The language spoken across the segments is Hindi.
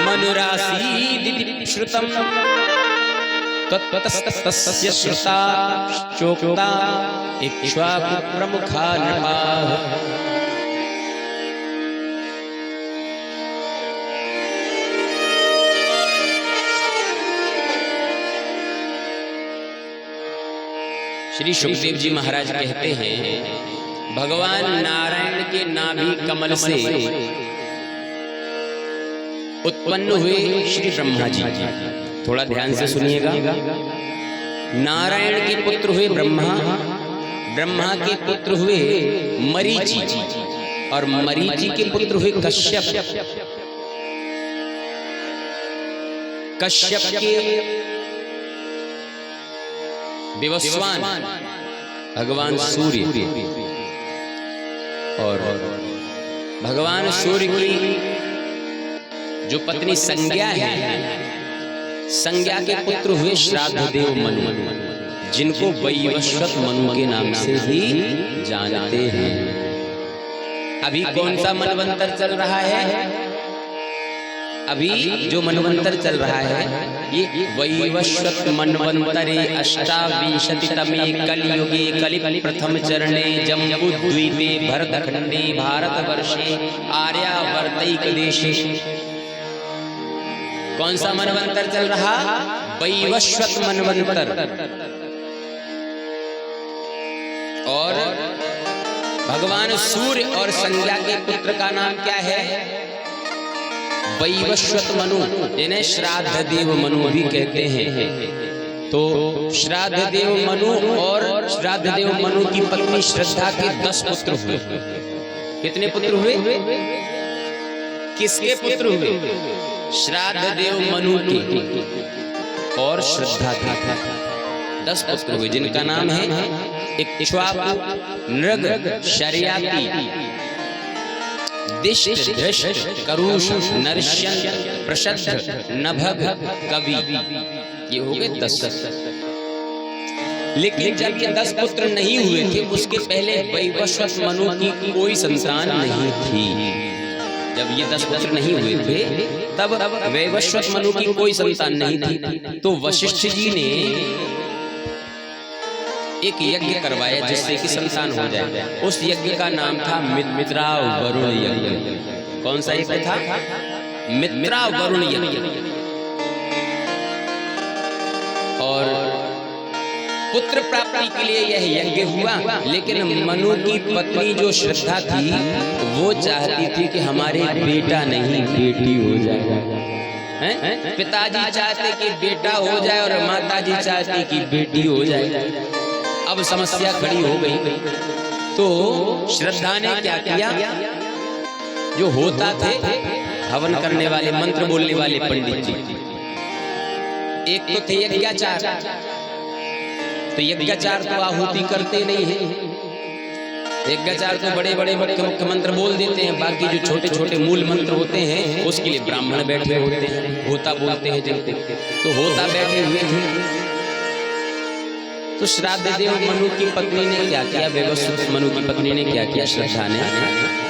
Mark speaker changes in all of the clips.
Speaker 1: मनुरासीदिति श्रुतम् ततस्तस्य श्रुता चोक्ता इक्ष्वाकु प्रमुखा नृपाः। श्री सुखदेव जी महाराज कहते हैं, भगवान नारायण के नाभि कमल से उत्पन्न हुए श्री ब्रह्मा जी। थोड़ा ध्यान से सुनिएगा। नारायण के पुत्र हुए ब्रह्मा, ब्रह्मा के पुत्र हुए मरीचि और मरीचि के पुत्र हुए कश्यप, कश्यप के विवस्वान भगवान सूर्य और भगवान सूर्य की जो पत्नी संज्ञा है, संज्ञा के पुत्र हुए श्राद्धदेव मनु, जिनको वैवस्वत मनु के नाम से ही जानते हैं। अभी कौन सा मनवंतर चल रहा है? अभी जो मनवंतर चल रहा है ये वैवस्वत मनवंतरे अष्टाविंशतितमे कलियुगे कलि प्रथम चरणे जम्बूद्वीपे भरतखंडे भारतवर्षे आर्यावर्तैक देशे। कौन सा मनवंतर चल रहा? वैवस्वत मनवंतर। और भगवान सूर्य और संज्ञा के पुत्र का नाम क्या है? वैवस्वत मनु, जिन्हें श्राद्ध देव मनु भी कहते हैं। तो श्राद्ध देव मनु और श्राद्ध देव मनु की पत्नी श्रद्धा के 10 पुत्र हुए। कितने पुत्र हुए? किसके पुत्र हुए? श्राद्ध देव मनु के और श्रद्धा के 10 पुत्र हुए, जिनका नाम है इक्ष्वाकु, नृग, शर्याति, दिष्ट, धृष्ट, करुष, नरश्यन, प्रशद्ध, नभग, कवि। ये हो गए 10। लेकिन जब ये 10 पुत्र नहीं हुए थे, उसके पहले वैवस्वत मनु की कोई संतान नहीं थी। जब ये 10 पुत्र नहीं हुए थे तब वैवस्वत मनु की कोई संतान नहीं थी। तो वशिष्ठ जी ने एक यज्ञ करवाया जिससे कि संतान हो जाए। उस यज्ञ का नाम था मित्रा वरुण यज्ञ। कौन सा यज्ञ था? मित्रा वरुण यज्ञ। और पुत्र प्राप्ति के लिए यह यज्ञ हुआ, लेकिन मनु की पत्नी जो श्रद्धा थी वो चाहती थी कि हमारे बेटा नहीं बेटी हो जाए। पिताजी चाहते कि बेटा हो जाए और माताजी चाहती कि बेटी हो जाए। अब समस्या खड़ी हो गई। तो श्रद्धा ने क्या किया? जो होता थे हवन करने वाले, मंत्र बोलने वाले पंडित जी, एक तो थे यज्ञाचार। तो यज्ञाचार तो आहुति करते नहीं है। यज्ञाचार तो बड़े बड़े मुख्य मंत्र बोल देते हैं, बाकी जो छोटे छोटे मूल मंत्र होते हैं उसके लिए ब्राह्मण बैठे होते हैं, होता बोलते हैं जिनके। तो होता बैठे हुए थे। तो श्राद्ध देव मनु की पत्नी ने क्या किया? वैवस्वत मनु की पत्नी ने क्या किया? श्रद्धा ने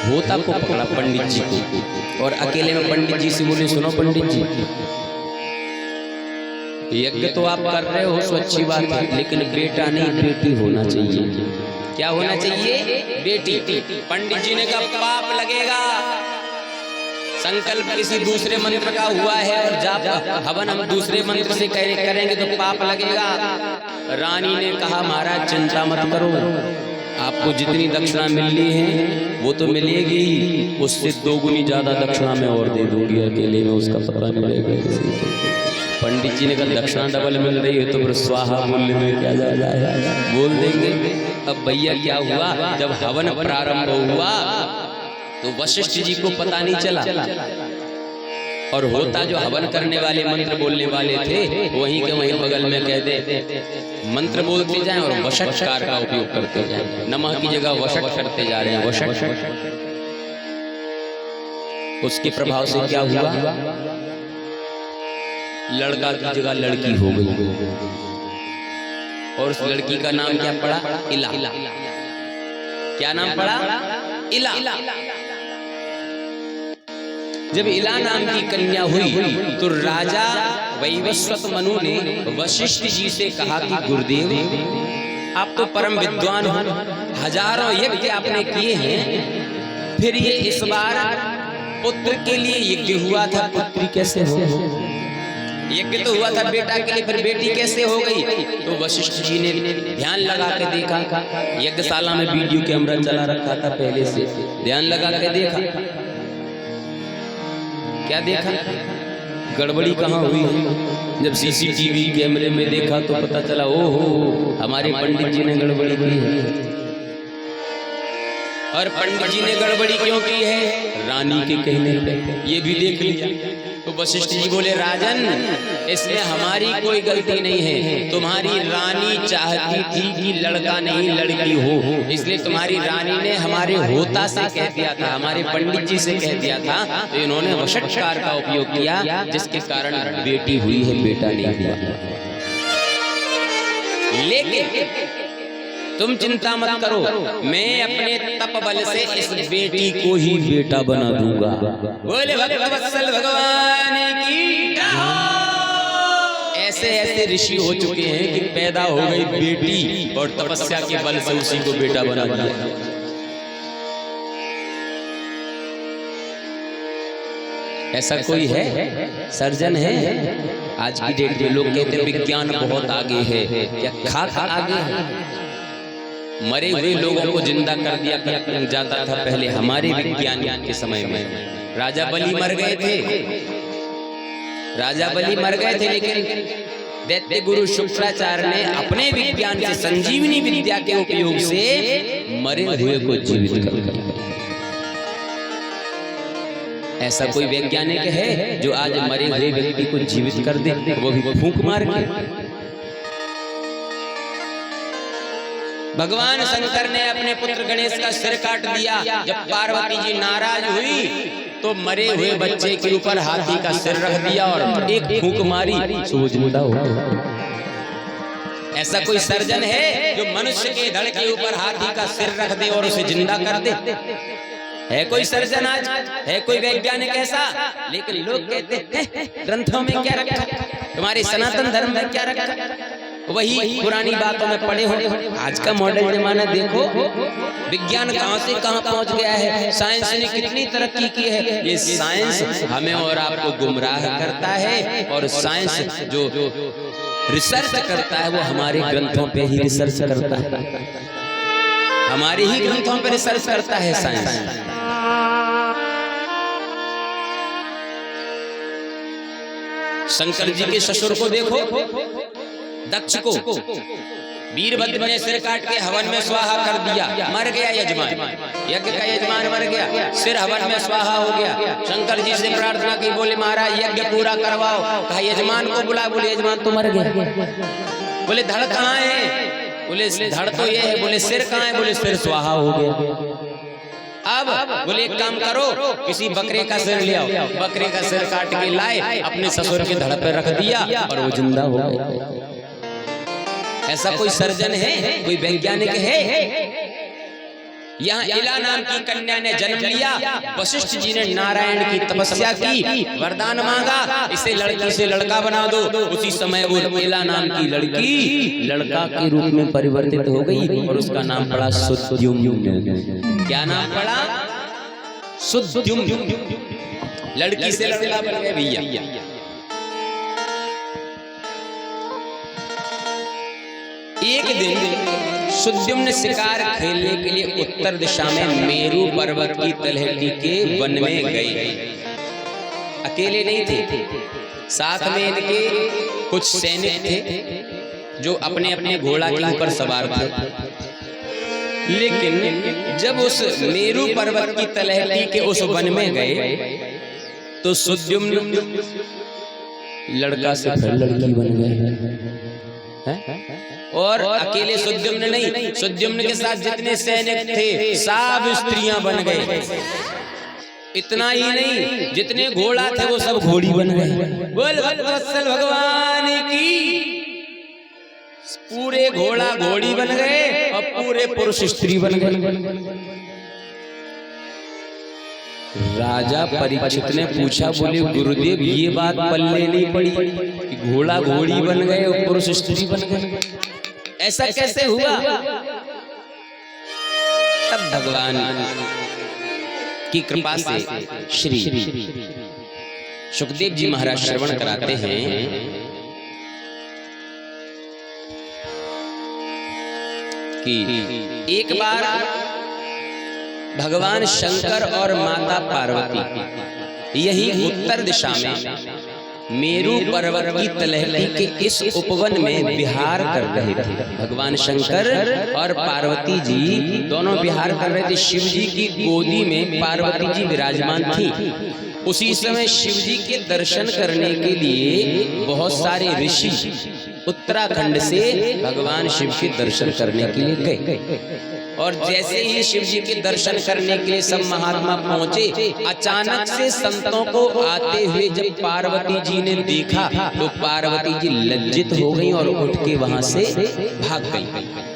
Speaker 1: होता को पकड़ा पंडित जी को और अकेले में पंडित जी से बोले, सुनो पंडित जी, यज्ञ तो आप कर रहे हो सो अच्छी बात है, लेकिन बेटा नहीं बेटी होना चाहिए। क्या होना चाहिए? बेटी। पंडित जी ने कहा पाप लगेगा। संकल्प किसी दूसरे मंत्र का हुआ है और जाप हवन हम दूसरे मंत्र से करेंगे तो पाप लगेगा। रानी ने कहा महाराज चिंता मत करो, आपको जितनी दक्षिणा मिलनी है वो तो मिलेगी ही, उससे 2 गुनी ज्यादा दक्षिणा मैं और दे दूंगी, अकेले में उसका पता नहीं लगेगा। पंडित जी ने कहा दक्षिणा डबल मिल रही है तो फिर स्वाहा मूल्य में क्या जाएगा, बोल देंगे। अब भैया क्या हुआ? जब हवन प्रारंभ हुआ तो वशिष्ठ जी को पता नहीं चला, और होता जो हवन करने वाले मंत्र बोलने वाले थे वहीं के वहीं बगल में कह दे मंत्र बोलते जाएं और वषट्कार का उपयोग करते जाएं। नमः की जगह वषट करते जा रहे हैं, वषट। उसके प्रभाव से क्या हुआ? लड़का की जगह लड़की हो गई, और उस लड़की का नाम क्या पड़ा? इला। क्या नाम पड़ा? इला। जब इला नाम की कन्या हुई तो राजा वैवस्वत मनु ने वशिष्ठ जी से कहा कि गुरुदेव आप तो परम विद्वान हो, हजारों यज्ञ आपने किए हैं, फिर ये इस बार पुत्र के लिए यज्ञ हुआ था, पुत्री कैसे हो? यज्ञ तो हुआ था बेटा के लिए, फिर बेटी कैसे हो गई? तो वशिष्ठ जी ने ध्यान लगा के देखा, यज्ञशाला में वीडियो कैमरा चला रखा था पहले से, ध्यान लगा के देखा, क्या देखा? गड़बड़ी कहाँ हुई है? जब सीसीटीवी कैमरे में देखा तो पता चला ओहो हमारे पंडित जी ने गड़बड़ी की है। और पंडित जी ने गड़बड़ी क्यों की है? रानी के कहने पे, ये भी देख लिया। तो वशिष्ठ जी बोले राजन इसमें हमारी कोई गलती नहीं है, तुम्हारी रानी चाहती थी कि लड़का नहीं लड़की हो, इसलिए तुम्हारी रानी ने हमारे होता से कह दिया था, हमारे पंडित जी से कह दिया था, तो इन्होंने वषट्कार का उपयोग किया जिसके कारण बेटी हुई है, बेटा नहीं हुआ। लेकिन तुम चिंता मत करो, मैं अपने तप बल से इस बेटी को ही बेटा बना दूंगा। बोले भक्तवत्सल भगवान की ऐसे ऐसे ऋषि हो चुके हैं कि पैदा हो गई बेटी और तपस्या के बल से उसी को बेटा बना दिया। ऐसा कोई है? सर्जन है? आज की डेट में लोग कहते हैं विज्ञान बहुत आगे है, या खाक आगे है? मरे हुए लोगों को जिंदा कर दिया जाता था पहले हमारे विज्ञान के समय में। राजा बलि मर गए थे, राजा बलि मर गए थे, लेकिन दैत्य गुरु शुक्राचार्य ने अपने विज्ञान से, संजीवनी विद्या के उपयोग से मरे हुए को जीवित कर दिया। ऐसा कोई वैज्ञानिक है जो आज मरे हुए व्यक्ति को जीवित कर दे, वो भी फूंक मार के? भगवान शंकर ने अपने पुत्र गणेश का सिर काट दिया। जब पार्वती जी नाराज हुई तो मरे हुए बच्चे के ऊपर हाथी का सिर रख दिया और एक फूंक मारी, सो जिंदा हो गया। ऐसा कोई सर्जन है जो मनुष्य के धड़ के ऊपर हाथी का सिर रख दे और उसे जिंदा कर दे? है कोई सर्जन आज? है कोई वैज्ञानिक ऐसा? लेकिन लोग कहते हैं ग्रंथों में क्या रखा, तुम्हारे सनातन धर्म में क्या रखा, वही पुरानी बातों में पड़े हो। आज का मॉडर्न जमाना देखो, विज्ञान कहां से कहां पहुंच गया है, साइंस ने कितनी तरक्की की है। ये साइंस हमें और आपको गुमराह करता है, और साइंस जो रिसर्च करता है वो हमारे ग्रंथों पे ही रिसर्च करता है, हमारे ही ग्रंथों पे रिसर्च करता है साइंस। शंकर जी के ससुर को देखो, दक्ष को वीरभद्र ने सिर काट के हवन में स्वाहा कर दिया, मर गया यजमान, यज्ञ का यजमान मर गया, सिर हवन में स्वाहा हो गया। शंकर जी से प्रार्थना की, बोले महाराज यज्ञ पूरा करवाओ। कहा यजमान को बुला, बोले यजमान तो मर गया। बोले धड़ कहाँ है? बोले धड़ तो ये है। बोले सिर कहाँ है? बोले सिर स्वाहा हो गया। अब बोले एक काम करो, किसी बकरे का सिर ले आओ। बकरे का सिर काट के लाए, अपने ससुर के धड़ पे रख दिया और वो जिंदा हो गया। ऐसा कोई सर्जन है? कोई वैज्ञानिक है? यहाँ इला नाम की कन्या ने जन्म लिया, वशिष्ठ जी ने नारायण की तपस्या की, वरदान मांगा इसे लड़की से लड़का बना दो। उसी समय वो इला नाम की लड़की लड़का के रूप में परिवर्तित हो गई और उसका नाम पड़ा सुद्युम्न। क्या नाम पड़ा? सुद्युम्न। लड़की से लड़का बन गया भैया। एक दिन सुद्युम्न शिकार खेलने के लिए उत्तर दिशा में मेरू पर्वत की तलहटी के वन में गए। अकेले नहीं थे, साथ में इनके कुछ सैनिक थे जो अपने अपने घोड़ा के ऊपर सवार थे। लेकिन जब उस मेरू पर्वत की तलहटी के उस वन में गए तो सुद्युम्न लड़का से फिर लड़की बन गए। और अकेले सुद्युम्न नहीं, सुद्युम्न के साथ जितने सैनिक थे सब स्त्रियां बन गए। इतना ही नहीं, जितने घोड़ा थे वो सब घोड़ी बन गए। बोल भक्तवत्सल भगवान की। पूरे घोड़ा घोड़ी बन गए और पूरे पुरुष स्त्री बन गए। राजा परीक्षित ने पूछा, बोले गुरुदेव ये बात पल्ले नहीं पड़ी कि घोड़ा घोड़ी बन गए और पुरुष स्त्री बन गए, ऐसा कैसे हुआ? तब भगवान की कृपा से श्री सुखदेव जी महाराज श्रवण कराते हैं कि एक बार भगवान शंकर और माता पार्वती यही उत्तर दिशा में मेरू पर्वत की तलहटी के इस उपवन में विहार कर रहे थे। भगवान शंकर और पार्वती जी दोनों विहार कर रहे थे। शिव जी की गोदी में पार्वती जी विराजमान थी। उसी समय शिव जी के दर्शन करने के लिए बहुत सारे ऋषि उत्तराखंड से भगवान शिव के दर्शन करने के लिए गए। और जैसे ही शिव जी के दर्शन करने के लिए सब महात्मा पहुंचे, अचानक से संतों को आते हुए जब पार्वती जी ने देखा तो पार्वती जी लज्जित हो गई और उठ के वहां से भाग गई।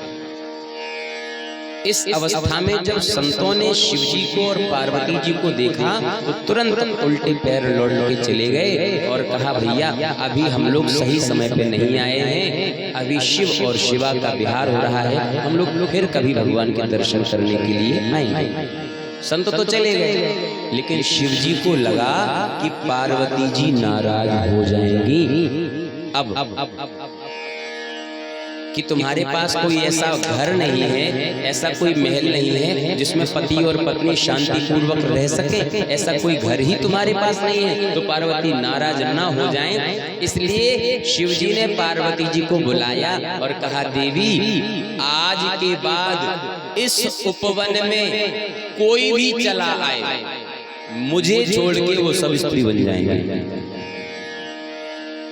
Speaker 1: इस अवस्था में जब संतों ने शिव जी को और पार्वती जी को देखा तो तुरंत उल्टे पैर लौट के चले गए और कहा, भैया अभी हम लोग सही समय पे नहीं आए हैं, अभी शिव और शिवा का विहार हो रहा है, हम लोग फिर कभी भगवान के दर्शन करने के लिए आएंगे। संत तो चले गए, लेकिन शिव जी को लगा कि पार्वती जी नाराज हो जाएंगी। अब कि तुम्हारे पास कोई ऐसा घर नहीं है, ऐसा कोई महल नहीं है जिसमें पति और पत्नी शांति पूर्वक रह सके, ऐसा कोई घर ही तुम्हारे पास नहीं है, तो पार्वती नाराज ना हो जाएं। इसलिए शिव जी ने पार्वती जी को बुलाया और कहा, देवी आज के बाद इस उपवन में कोई भी चला आए, मुझे छोड़ के वो सब स्त्री बन जाएंगे।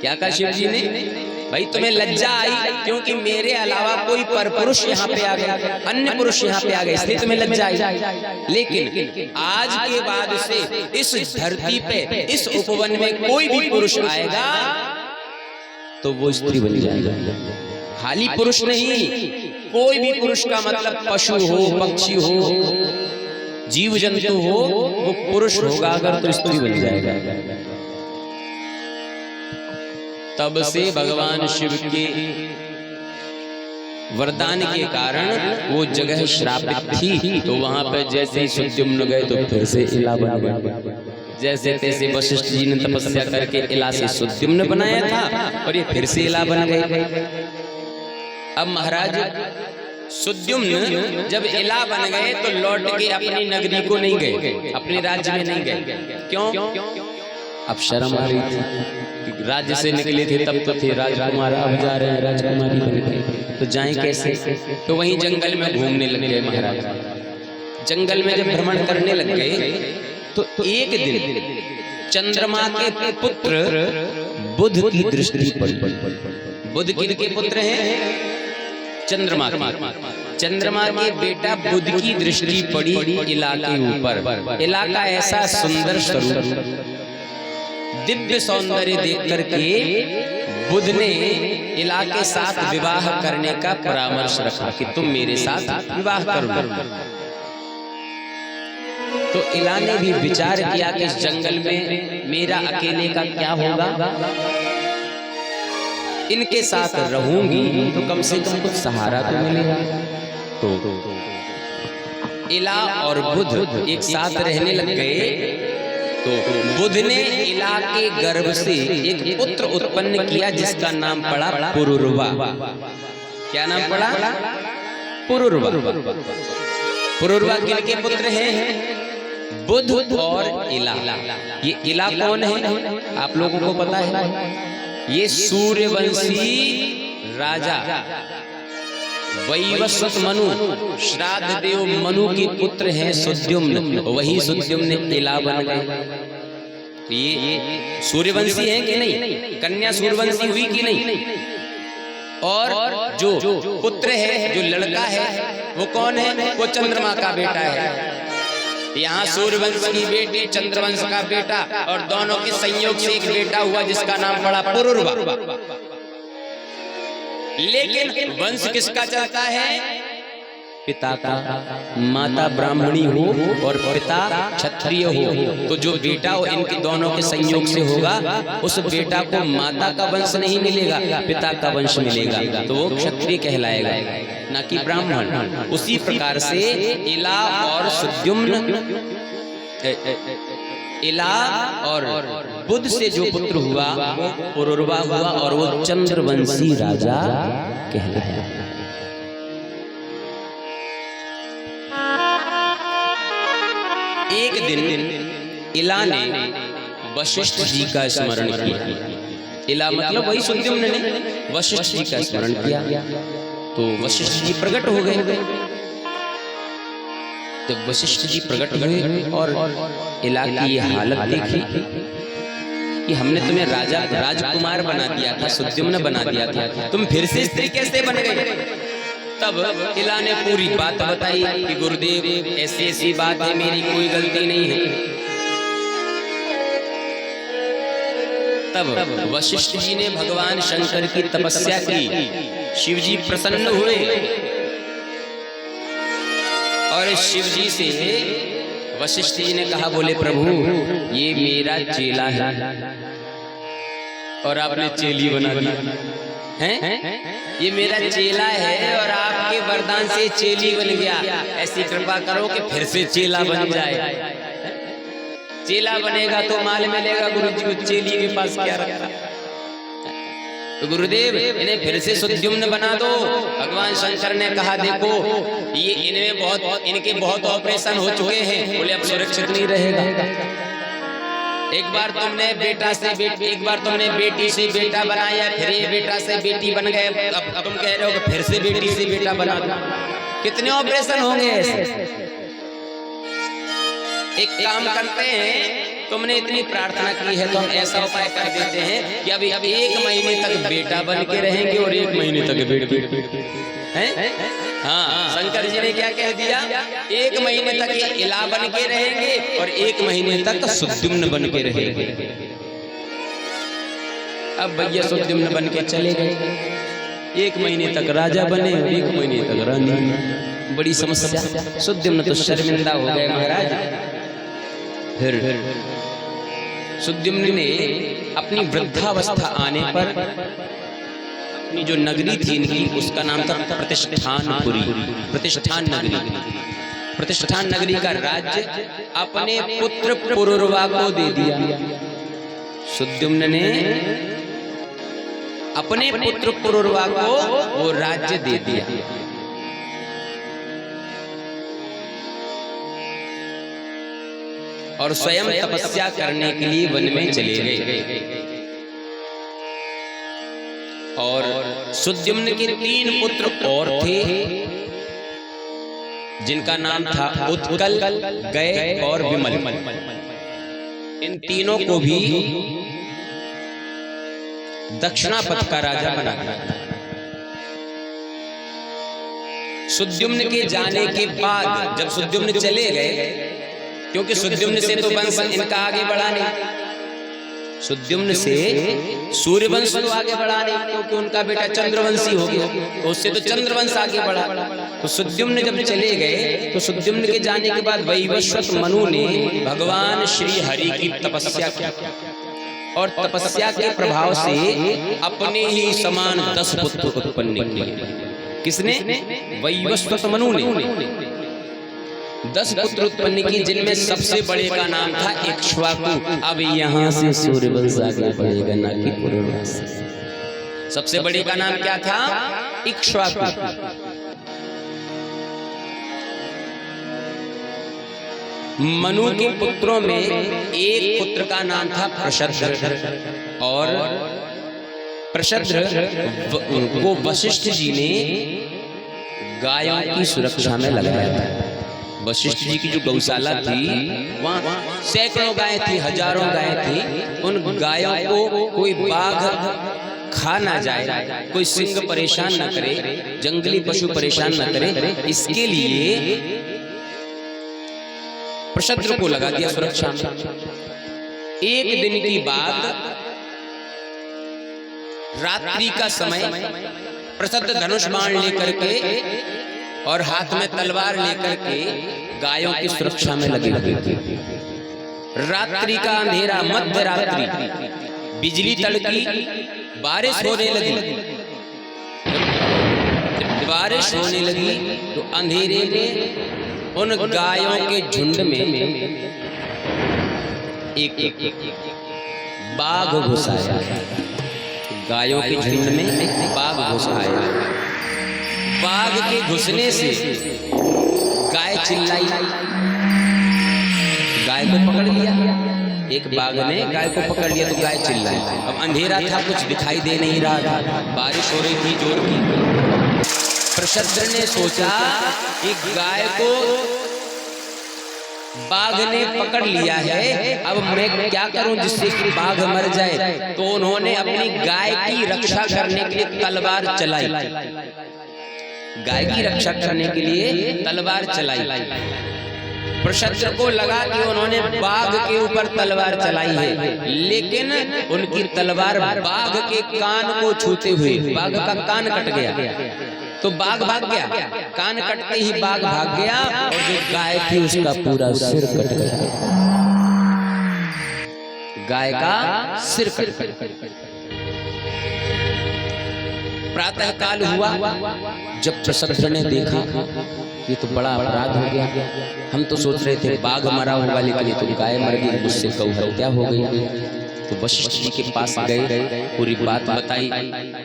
Speaker 1: क्या कहा शिव जी ने? भाई तुम्हें लज्जा आई क्योंकि मेरे अलावा कोई परपुरुष यहाँ पे आ गए, अन्य पुरुष यहाँ पे आ गए, इसलिए तुम्हें लज्जा आई। लेकिन आज के बाद से इस धरती पे इस उपवन में कोई भी पुरुष आएगा तो वो स्त्री बन जाएगा। खाली पुरुष नहीं, कोई भी पुरुष का मतलब पशु हो, पक्षी हो, जीव जंतु हो, वो पुरुष होगा अगर तो स्त्री बन जाएगा। तब से भगवान शिव के वरदान के कारण वो जगह श्रापित थी, तो वहां पर जैसे ही सुद्युम्न गए तो फिर से इला बन गया। जैसे तैसे वशिष्ठ जी ने तपस्या करके इला से सुद्युम्न बनाया था और ये फिर से इला बन गए। अब महाराज सुद्युम्न जब इला बन गए तो लौट के अपनी नगरी को नहीं गए, अपने राज्य में नहीं गए। क्यों? अब शर्म आ रही थी, राज्य से निकले थे तब तो थे राजकुमार, अब जा रहे हैं राजकुमारी बन गए, तो जाएं कैसे? तो वहीं जंगल में घूमने लग गए महाराज। जंगल में जब भ्रमण करने लग गए तो एक दिन चंद्रमा के पुत्र बुध की दृष्टि पड़ी। बुध किनके पुत्र हैं? चंद्रमा के। चंद्रमा के बेटा बुध की दृष्टि पड़ी इला के ऊपर। इला का ऐसा सुंदर स्वरूप, दिव्य सौंदर्य देख करके बुध ने इला के साथ विवाह करने का परामर्श रखा कि तुम मेरे साथ विवाह करो। तो इला ने भी विचार किया कि इस जंगल में मेरा अकेले का क्या होगा, इनके साथ रहूंगी तो कम से कम कुछ सहारा तो मिलेगा। तो इला और बुध एक साथ रहने लग गए। तो बुध ने इला के गर्भ से एक पुत्र उत्पन्न किया जिसका नाम पड़ा पुरुरवा। क्या नाम पड़ा? पुरुरवा। पुरुरवा किनके पुत्र हैं? बुध और इला। ये इला कौन है आप लोगों को पता है? ये सूर्यवंशी राजा वैवस्वत मनु, श्राद्ध देव मनु के पुत्र हैं सुद्युम्न। वही सुद्युम्न इला बन गए। तो ये सूर्यवंशी हैं कि नहीं? कन्या सूर्यवंशी हुई कि नहीं? और जो पुत्र है, जो लड़का है, वो कौन है? वो चंद्रमा का बेटा है। यहाँ सूर्यवंश की बेटी, चंद्रवंश का बेटा, और दोनों के संयोग से एक बेटा हुआ जिसका नाम पड़ा पुरुरवा। लेकिन वंश किसका चलता है? पिता का, माता ब्राह्मणी हो और पिता क्षत्रिय हो, तो जो बेटा हो इनके दोनों के संयोग से होगा, उस बेटा को माता का वंश नहीं मिलेगा, पिता का वंश मिलेगा, तो वो क्षत्रिय कहलाएगा, ना कि ब्राह्मण। उसी प्रकार से इला और सुद्युम्न, इला और बुध से जो पुत्र हुआ वो पुरुरवा हुआ और वो चंद्रवंशी राजा कहलाया। एक दिन इला ने वशिष्ठ जी का स्मरण किया। इला मतलब वही सुद्युम्न ने वशिष्ठ जी का स्मरण किया, तो वशिष्ठ जी प्रकट हो गए। जब वशिष्ठ जी प्रकट हुए और इला की ये हालत देखी कि हमने तुम्हें राजा राजकुमार बना दिया था, सुद्युम्न बना दिया था, तुम फिर से स्त्री कैसे बन गए? तब इला ने पूरी बात बताई कि गुरुदेव ऐसी ऐसी बात है, मेरी कोई गलती नहीं है। तब वशिष्ठ जी ने भगवान शंकर की तपस्या की, शिव जी प्रसन्न हुए और शिव जी से वशिष्ठ जी ने कहा, बोले प्रभु ये मेरा चेला है और आपने चेली बना दिया हैं? ये मेरा चेला है और आपके वरदान से चेली बन गया, ऐसी कृपा करो कि फिर से चेला बन जाए। चेला बनेगा तो माल मिलेगा, गुरु जी को चेली के पास क्या रखा? तो गुरुदेव इन्हें फिर से सुद्युम्न बना दो। भगवान शंकर ने कहा, देखो ये इनके बहुत ऑपरेशन हो चुके हैं, बोले अब सुरक्षित नहीं रहेगा। एक बार तुमने बेटी से बेटा बनाया, फिर ये बेटा से बेटी बन गए, अब तुम कह रहे हो कि फिर से बेटी से बेटा बना दो। कितने ऑपरेशन होंगे ऐसे? एक काम करते हैं, तुमने इतनी प्रार्थना की है तो हम ऐसा उपाय कर देते हैं कि अभी 1 महीने तक बेटा बन के रहेंगे और 1 महीने तक बेटी हैं? हाँ, शंकर जी ने क्या कह दिया, 1 महीने तक ये इला बन के रहेंगे और 1 महीने तक सुद्युम्न बन के रहेंगे। अब भैया सुद्युम्न बन के चले गए, 1 महीने तक राजा बने और 1 महीने तक रानी। बड़ी समस्या। सुद्युम्न तो शर्मिंदा हो गए महाराज। फिर सुद्युम्न ने अपनी वृद्धावस्था आने पर अपनी जो नगरी थी इनकी, उसका नाम था प्रतिष्ठानपुरी, प्रतिष्ठान नगरी। प्रतिष्ठान नगरी का राज्य अपने पुत्र पुरुरवा को दे दिया। सुद्युम्न ने अपने पुत्र पुरुरवा को वो राज्य दे दिया। और स्वयं तपस्या करने के लिए वन में चले गए। और सुद्युम्न के 3 पुत्र और थे, जिनका नाम था उत्कल, गय और विमल। इन तीनों को भी दक्षिणापथ का राजा बना दिया। सुद्युम्न के जाने के बाद जब सुद्युम्न चले गए, क्योंकि सुद्युम्न से तो वंश इनका आगे बढ़ा नहीं, सुद्युम्न से सूर्यवंश तो आगे बढ़ा नहीं, क्योंकि उनका बेटा चंद्रवंशी हो गया, तो उससे तो चंद्रवंश आगे बढ़ा। तो सुद्युम्न जब चले गए तो सुद्युम्न के जाने के बाद वैवस्वत मनु ने भगवान श्री हरि की तपस्या की और तपस्या के प्रभाव से अपने ही समान 10 पुत्र उत्पन्न किए। किसने? वैवस्वत मनु ने 10 पुत्र उत्पन्न किए, जिनमें सबसे बड़े का नाम था इक्ष्वाकु। अब यहाँ से सूर्यवंश आगे बढ़ेगा, ना कि पुरुरवंश। सबसे बड़े का नाम क्या था? इक्ष्वाकु। मनु के पुत्रों में एक पुत्र का नाम था प्रशद्र, और प्रशद्र को वशिष्ठ जी ने गायों की सुरक्षा में लगाया था। वशिष्ठ जी की जो गौशाला थी, वहाँ सैकड़ों गायें थी, हजारों गायें थी। उन गायों को कोई बाघ खा ना जाए, कोई सिंह परेशान ना करे, जंगली पशु परेशान ना करे, इसके लिए प्रशद्र को लगा दिया सुरक्षा में। एक दिन की बात, रात्रि का समय, प्रशद्र धनुष बाण लेकर के और हाथ में तलवार लेकर के गायों की सुरक्षा में लगे हुए थे। रात्रि का अंधेरा, मध्य रात्रि, बिजली तड़की, बारिश होने लगी। जब बारिश होने लगी तो अंधेरे में उन गायों के झुंड में एक बाघ घुस आया। गायों के झुंड में एक बाघ घुस आया। बाघ के घुसने से गाय चिल्लाई, गाय को पकड़ लिया। एक बाघ ने गाय को पकड़ लिया तो गाय चिल्लाई। अब अंधेरा था, कुछ दिखाई दे नहीं रहा था, बारिश हो रही थी जोर की। प्रशस्त्र ने सोचा कि गाय को बाघ ने पकड़ लिया है, अब मैं क्या करूं जिससे कि बाघ मर जाए। तो उन्होंने अपनी गाय की रक्षा करने के लिए तलवार चलाई। गाय की रक्षा करने के लिए तलवार चलाई। प्रशस्त्र को लगा कि उन्होंने बाघ के ऊपर तलवार चलाई है, लेकिन उनकी तलवार बाघ के कान को छूते हुए बाघ का कान कट गया। तो बाघ भाग गया, कान कटते ही बाघ भाग गया और जो गाय थी उसका पूरा सिर कट गया। गाय का सिर कट गया। प्रातः काल हुआ, जब प्रशस्त्र ने देखा ये तो बड़ा अपराध हो गया। हम तो सोच रहे थे बाघ मरा होगा, लेकिन ये तो गाय मर गई, मुझसे गौ हत्या हो गई। तो वशिष्ठ जी के पास गए, पूरी बात बताई।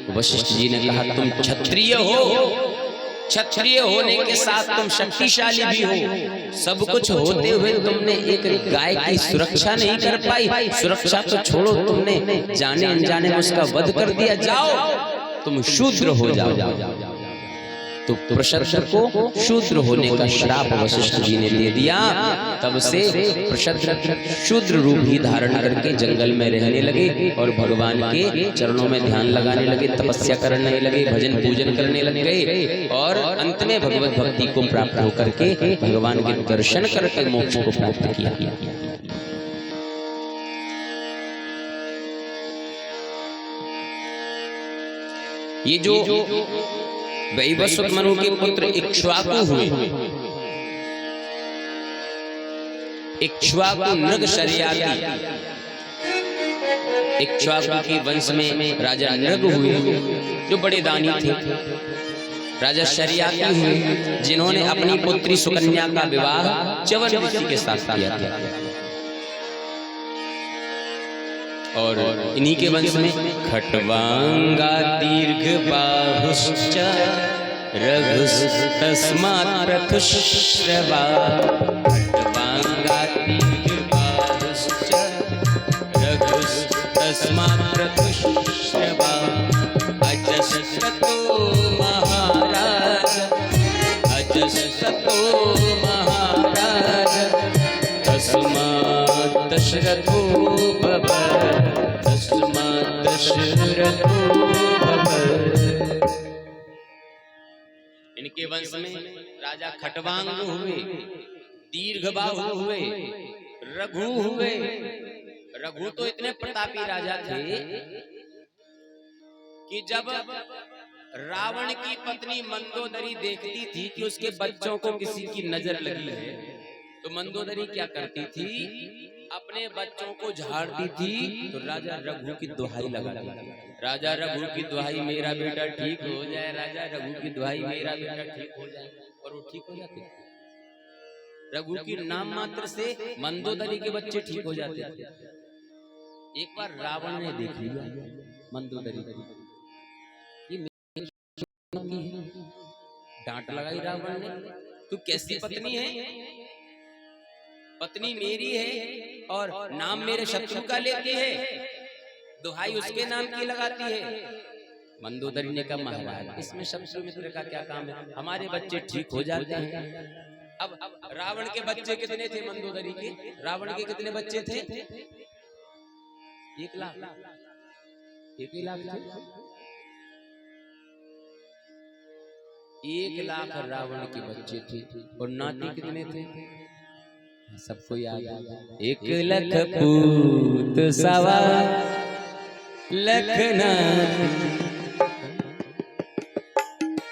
Speaker 1: वशिष्ठ जी ने कहा तुम क्षत्रिय हो, क्षत्रिय होने के साथ तुम शक्तिशाली भी हो, सब कुछ होते हुए तुमने एक गाय की सुरक्षा नहीं कर पाई। सुरक्षा तो छोड़ो, तुमने जाने अनजाने में उसका वध कर दिया। जाओ तुम शूद्र हो जाओ। तो प्रशस्त्र को शूद्र होने का श्राप वशिष्ठ जी ने दे दिया। तब से प्रशस्त्र शूद्र रूप ही धारण करके जंगल में रहने लगे और भगवान के चरणों में ध्यान लगाने लगे, तपस्या करने लगे, भजन पूजन करने लग गए और अंत में भगवत भक्ति को प्राप्त होकर के भगवान के दर्शन करके मोक्ष को प्राप्त किया। ये जो वैवस्वत मनु के पुत्र इक्ष्वाकु हुए, इक्ष्वाकु नृग शर्याती, इक्ष्वाकु के वंश में राजा नृग हुए जो बड़े दानी थे। राजा शर्याती हुए जिन्होंने अपनी पुत्री सुकन्या का विवाह च्यवन ऋषि के साथ किया था। और इन्हीं के वंश में खट्वांगा दीर्घ बाहुश्च रघुस्तस्मात् प्रथुश्रवा। खट्वांगा दीर्घ बाहुश्च रघुस्तस्मात् प्रथुश्रवा। अजस्रतो महाराज, अजस्रतो महाराज, तस्मात् दशरथो भव, तस्मात् दशरथो भव। इनके वंश में राजा खट्वांग हुए, दीर्घबाहु हुए, रघु हुए। रघु तो इतने प्रतापी राजा थे कि जब रावण की पत्नी मंदोदरी देखती थी कि उसके बच्चों को किसी की नजर लगी है, तो मंदोदरी क्या करती थी, अपने बच्चों को झाड़ती थी तो राजा रघु की दुहाई लगाती थी। राजा रघु की दुहाई, मेरा बेटा ठीक हो जाए, राजा रघु की दुहाई, मेरा बेटा ठीक हो जाए, और वो ठीक हो जाते थे। रघु की नाम मात्र से मंदोदरी के बच्चे ठीक हो जाते थे। एक बार रावण ने देख लिया मंदोदरी, डांट लगाई रावण ने, तू कैसी पत्नी है, पत्नी मेरी है और नाम मेरे शत्रु का लेती है, दुहाई उसके नाम की लगाती है। मंदोदरी ने कहा महाराज इसमें शत्रु मित्र का क्या काम है, हमारे बच्चे ठीक हो जाते हैं। अब रावण के बच्चे कितने थे मंदोदरी के, रावण के कितने बच्चे थे, 1 लाख, 1 लाख थे। 1 लाख रावण के बच्चे थे और नाती कितने थे, सबको याद है, 1 लाख पूत 1.25 लाख नाती।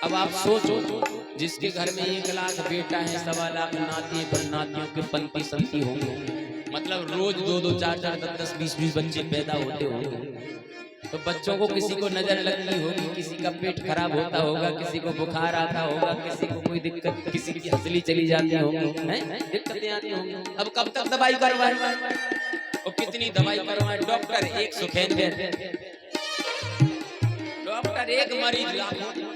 Speaker 1: अब आप सोचो जिसके घर में 1 लाख बेटा है, 1.25 लाख नाती है, पर नातियों के पंती संती होंगे, मतलब रोज 2-2 4-4 10-10 20-20 बच्चे पैदा होते होंगे, तो बच्चों को किसी को नजर लगती होगी, किसी का पेट खराब होता होगा, किसी को बुखार आता होगा, किसी को कोई दिक्कत, किसी की हंसली चली जाती होगी, दिक्कतें आती होंगी। अब कब तक दवाई करवाएं और कितनी दवाई करवाएं? डॉक्टर एक सुखेंद्र, डॉक्टर एक मरीज लाखों।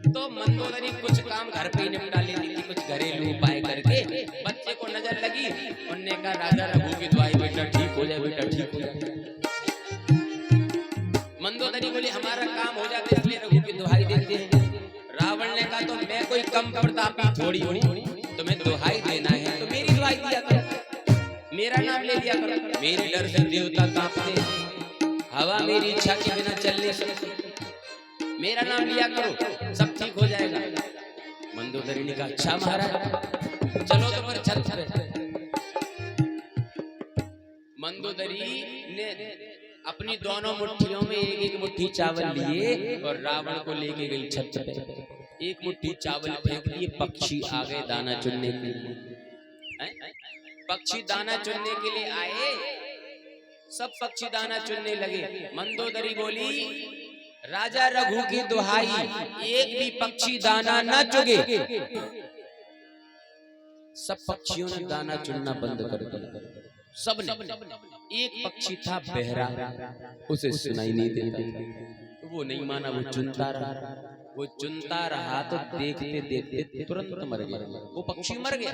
Speaker 1: तो मंदोदरी कुछ काम घर पे ही निपटा लेती थी, कुछ घरेलू उपाय करके। बच्चे को नजर लगी, उन्होंने कहा राजा रघु की दवाई, बेटा ठीक हो जाए, बेटा ठीक हो जाए। मंदोदरी बोली हमारा काम हो जाता है, इसलिए रघु की दुहाई देते हैं। रावण ने कहा तो मैं कोई कम प्रतापी थोड़ी हूँ, तुम्हें दुहाई देना है तो मेरी दुहाई दिया करो, मेरा नाम ले लिया करो। मेरे डर से देवता कांपते हैं, हवा मेरी इच्छा के बिना चल नहीं सकती, मेरा नाम लिया करो, सब ठीक हो जाएगा। मंदोदरी ने कहा अच्छा महाराज, चलो तो फिर छत पे। मंदोदरी ने अपनी दोनों मुट्ठियों में 1-1 मुट्ठी चावल लिए और रावण को लेके गई छत पे। 1 मुट्ठी चावल फेंक दिए, पक्षी आ गए दाना चुनने के लिए। पक्षी दाना चुनने के लिए आए, सब पक्षी दाना चुनने लगे। मंदोदरी बोली राजा रघु की दुहाई, एक भी पक्षी दाना न चुगे। सब पक्षियों ने दाना चुनना बंद कर दिया, सब ने। एक पक्षी था बहरा, उसे सुनाई नहीं देता, तो वो नहीं माना, वो चुनता रहा। वो चुनता रहा तो देखते देखते तुरंत मर गया, वो पक्षी मर गया।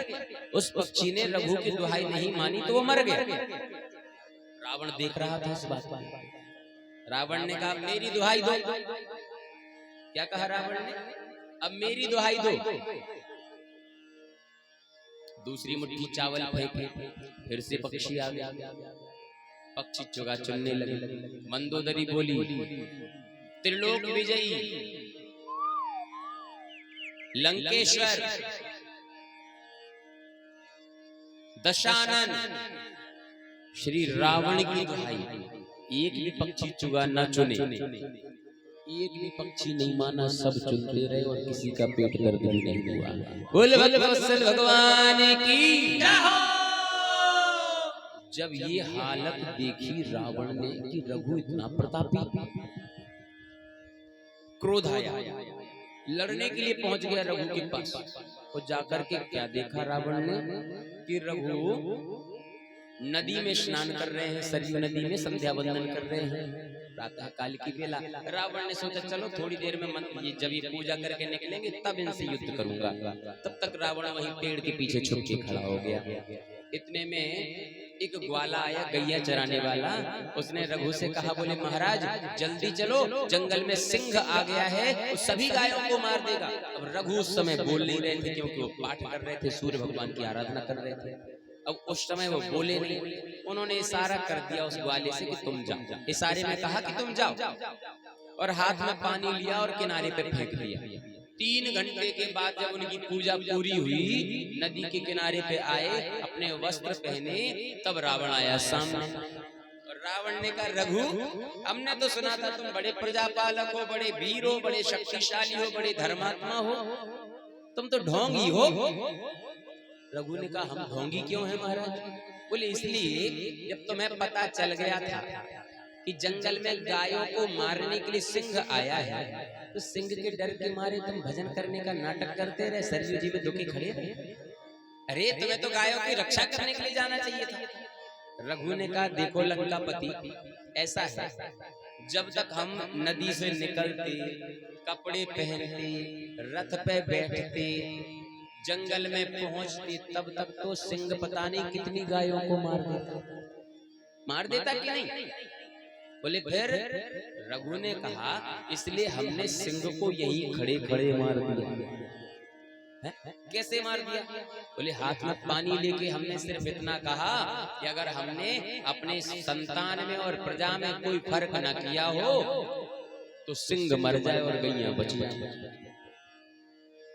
Speaker 1: उस पक्षी ने रघु की दुहाई नहीं मानी तो वो मर गया। रावण देख रहा था इस बात को। रावण ने कहा मेरी दुहाई दो। क्या कहा रावण ने? अब मेरी दुहाई दो। दूसरी मुट्ठी चावल फेंके, फिर से पक्षी आ गया, पक्षी चुगा चुनने लगे। मंदोदरी बोली त्रिलोक विजयी लंकेश्वर दशानन श्री रावण की दुहाई, एक भी पक्षी चुगा न चुने, एक भी पक्षी नहीं माना, सब चुनते रहे और किसी का पेट दर्द भी नहीं हुआ। बोल भगवान की जय हो। जब ये हालत देखी रावण ने कि रघु इतना प्रतापी, क्रोध आया, लड़ने के लिए पहुंच गया रघु के पास। और जाकर के क्या देखा रावण ने कि रघु नदी में स्नान कर रहे हैं, सरयू नदी में संध्या वंदन कर रहे हैं, प्रातः काल की बेला। रावण ने सोचा चलो थोड़ी देर में ये जब ये पूजा करके निकलेंगे तब इनसे युद्ध करूंगा। तब तक रावण वहीं पेड़ के पीछे छुप के खड़ा हो गया। इतने में एक ग्वाला आया, गैया चराने वाला। उसने रघु से कहा, बोले महाराज जल्दी चलो, जंगल में सिंह आ गया है, वो सभी गायों को मार देगा। अब रघु उस समय बोल नहीं रहे थे क्योंकि वो पाठ कर रहे थे, सूर्य भगवान की आराधना कर रहे थे। अब उस समय वो बोले नहीं। उन्होंने इशारा कर दिया उस ग्वाले से कि तुम जाओ। इशारे में कहा कि तुम जाओ, और हाथ में पानी लिया और किनारे पे फेंक दिया। 3 घंटे के बाद जब उनकी पूजा पूरी हुई, नदी के किनारे पे आए, अपने वस्त्र पहने, तब रावण आया सामने। और रावण ने कहा रघु, हमने तो सुना था तुम बड़े प्रजापालक हो, बड़े वीर हो, बड़े शक्तिशाली हो, बड़े धर्मात्मा हो, तुम तो ढोंगी हो। रघु ने कहा हम ढोंगी क्यों हैं महाराज? बोले इसलिए जब तुम्हें पता चल गया था कि जंगल में गायों को मारने के लिए सिंह आया है, तो सिंह के डर के मारे तुम भजन करने का नाटक करते रहे, सरयू जी में दुखी खड़े रहे। अरे तुम्हें तो गायों की रक्षा करने के लिए जाना चाहिए था। रघु ने कहा देखो लंकापति, ऐसा है जब तक हम नदी से निकलते, कपड़े पहनते, रथ पे बैठते, जंगल में पहुंचते, तब तक तो सिंह पता नहीं कितनी गायों को मार देता कि नहीं। बोले फिर रघु ने कहा इसलिए हमने सिंह को यही खड़े खड़े मार दिया। कैसे मार दिया? बोले हाथ में पानी लेके हमने सिर्फ इतना कहा कि अगर हमने अपने संतान में और प्रजा में कोई फर्क न किया हो तो सिंह मर जाए और गैया बच जाए।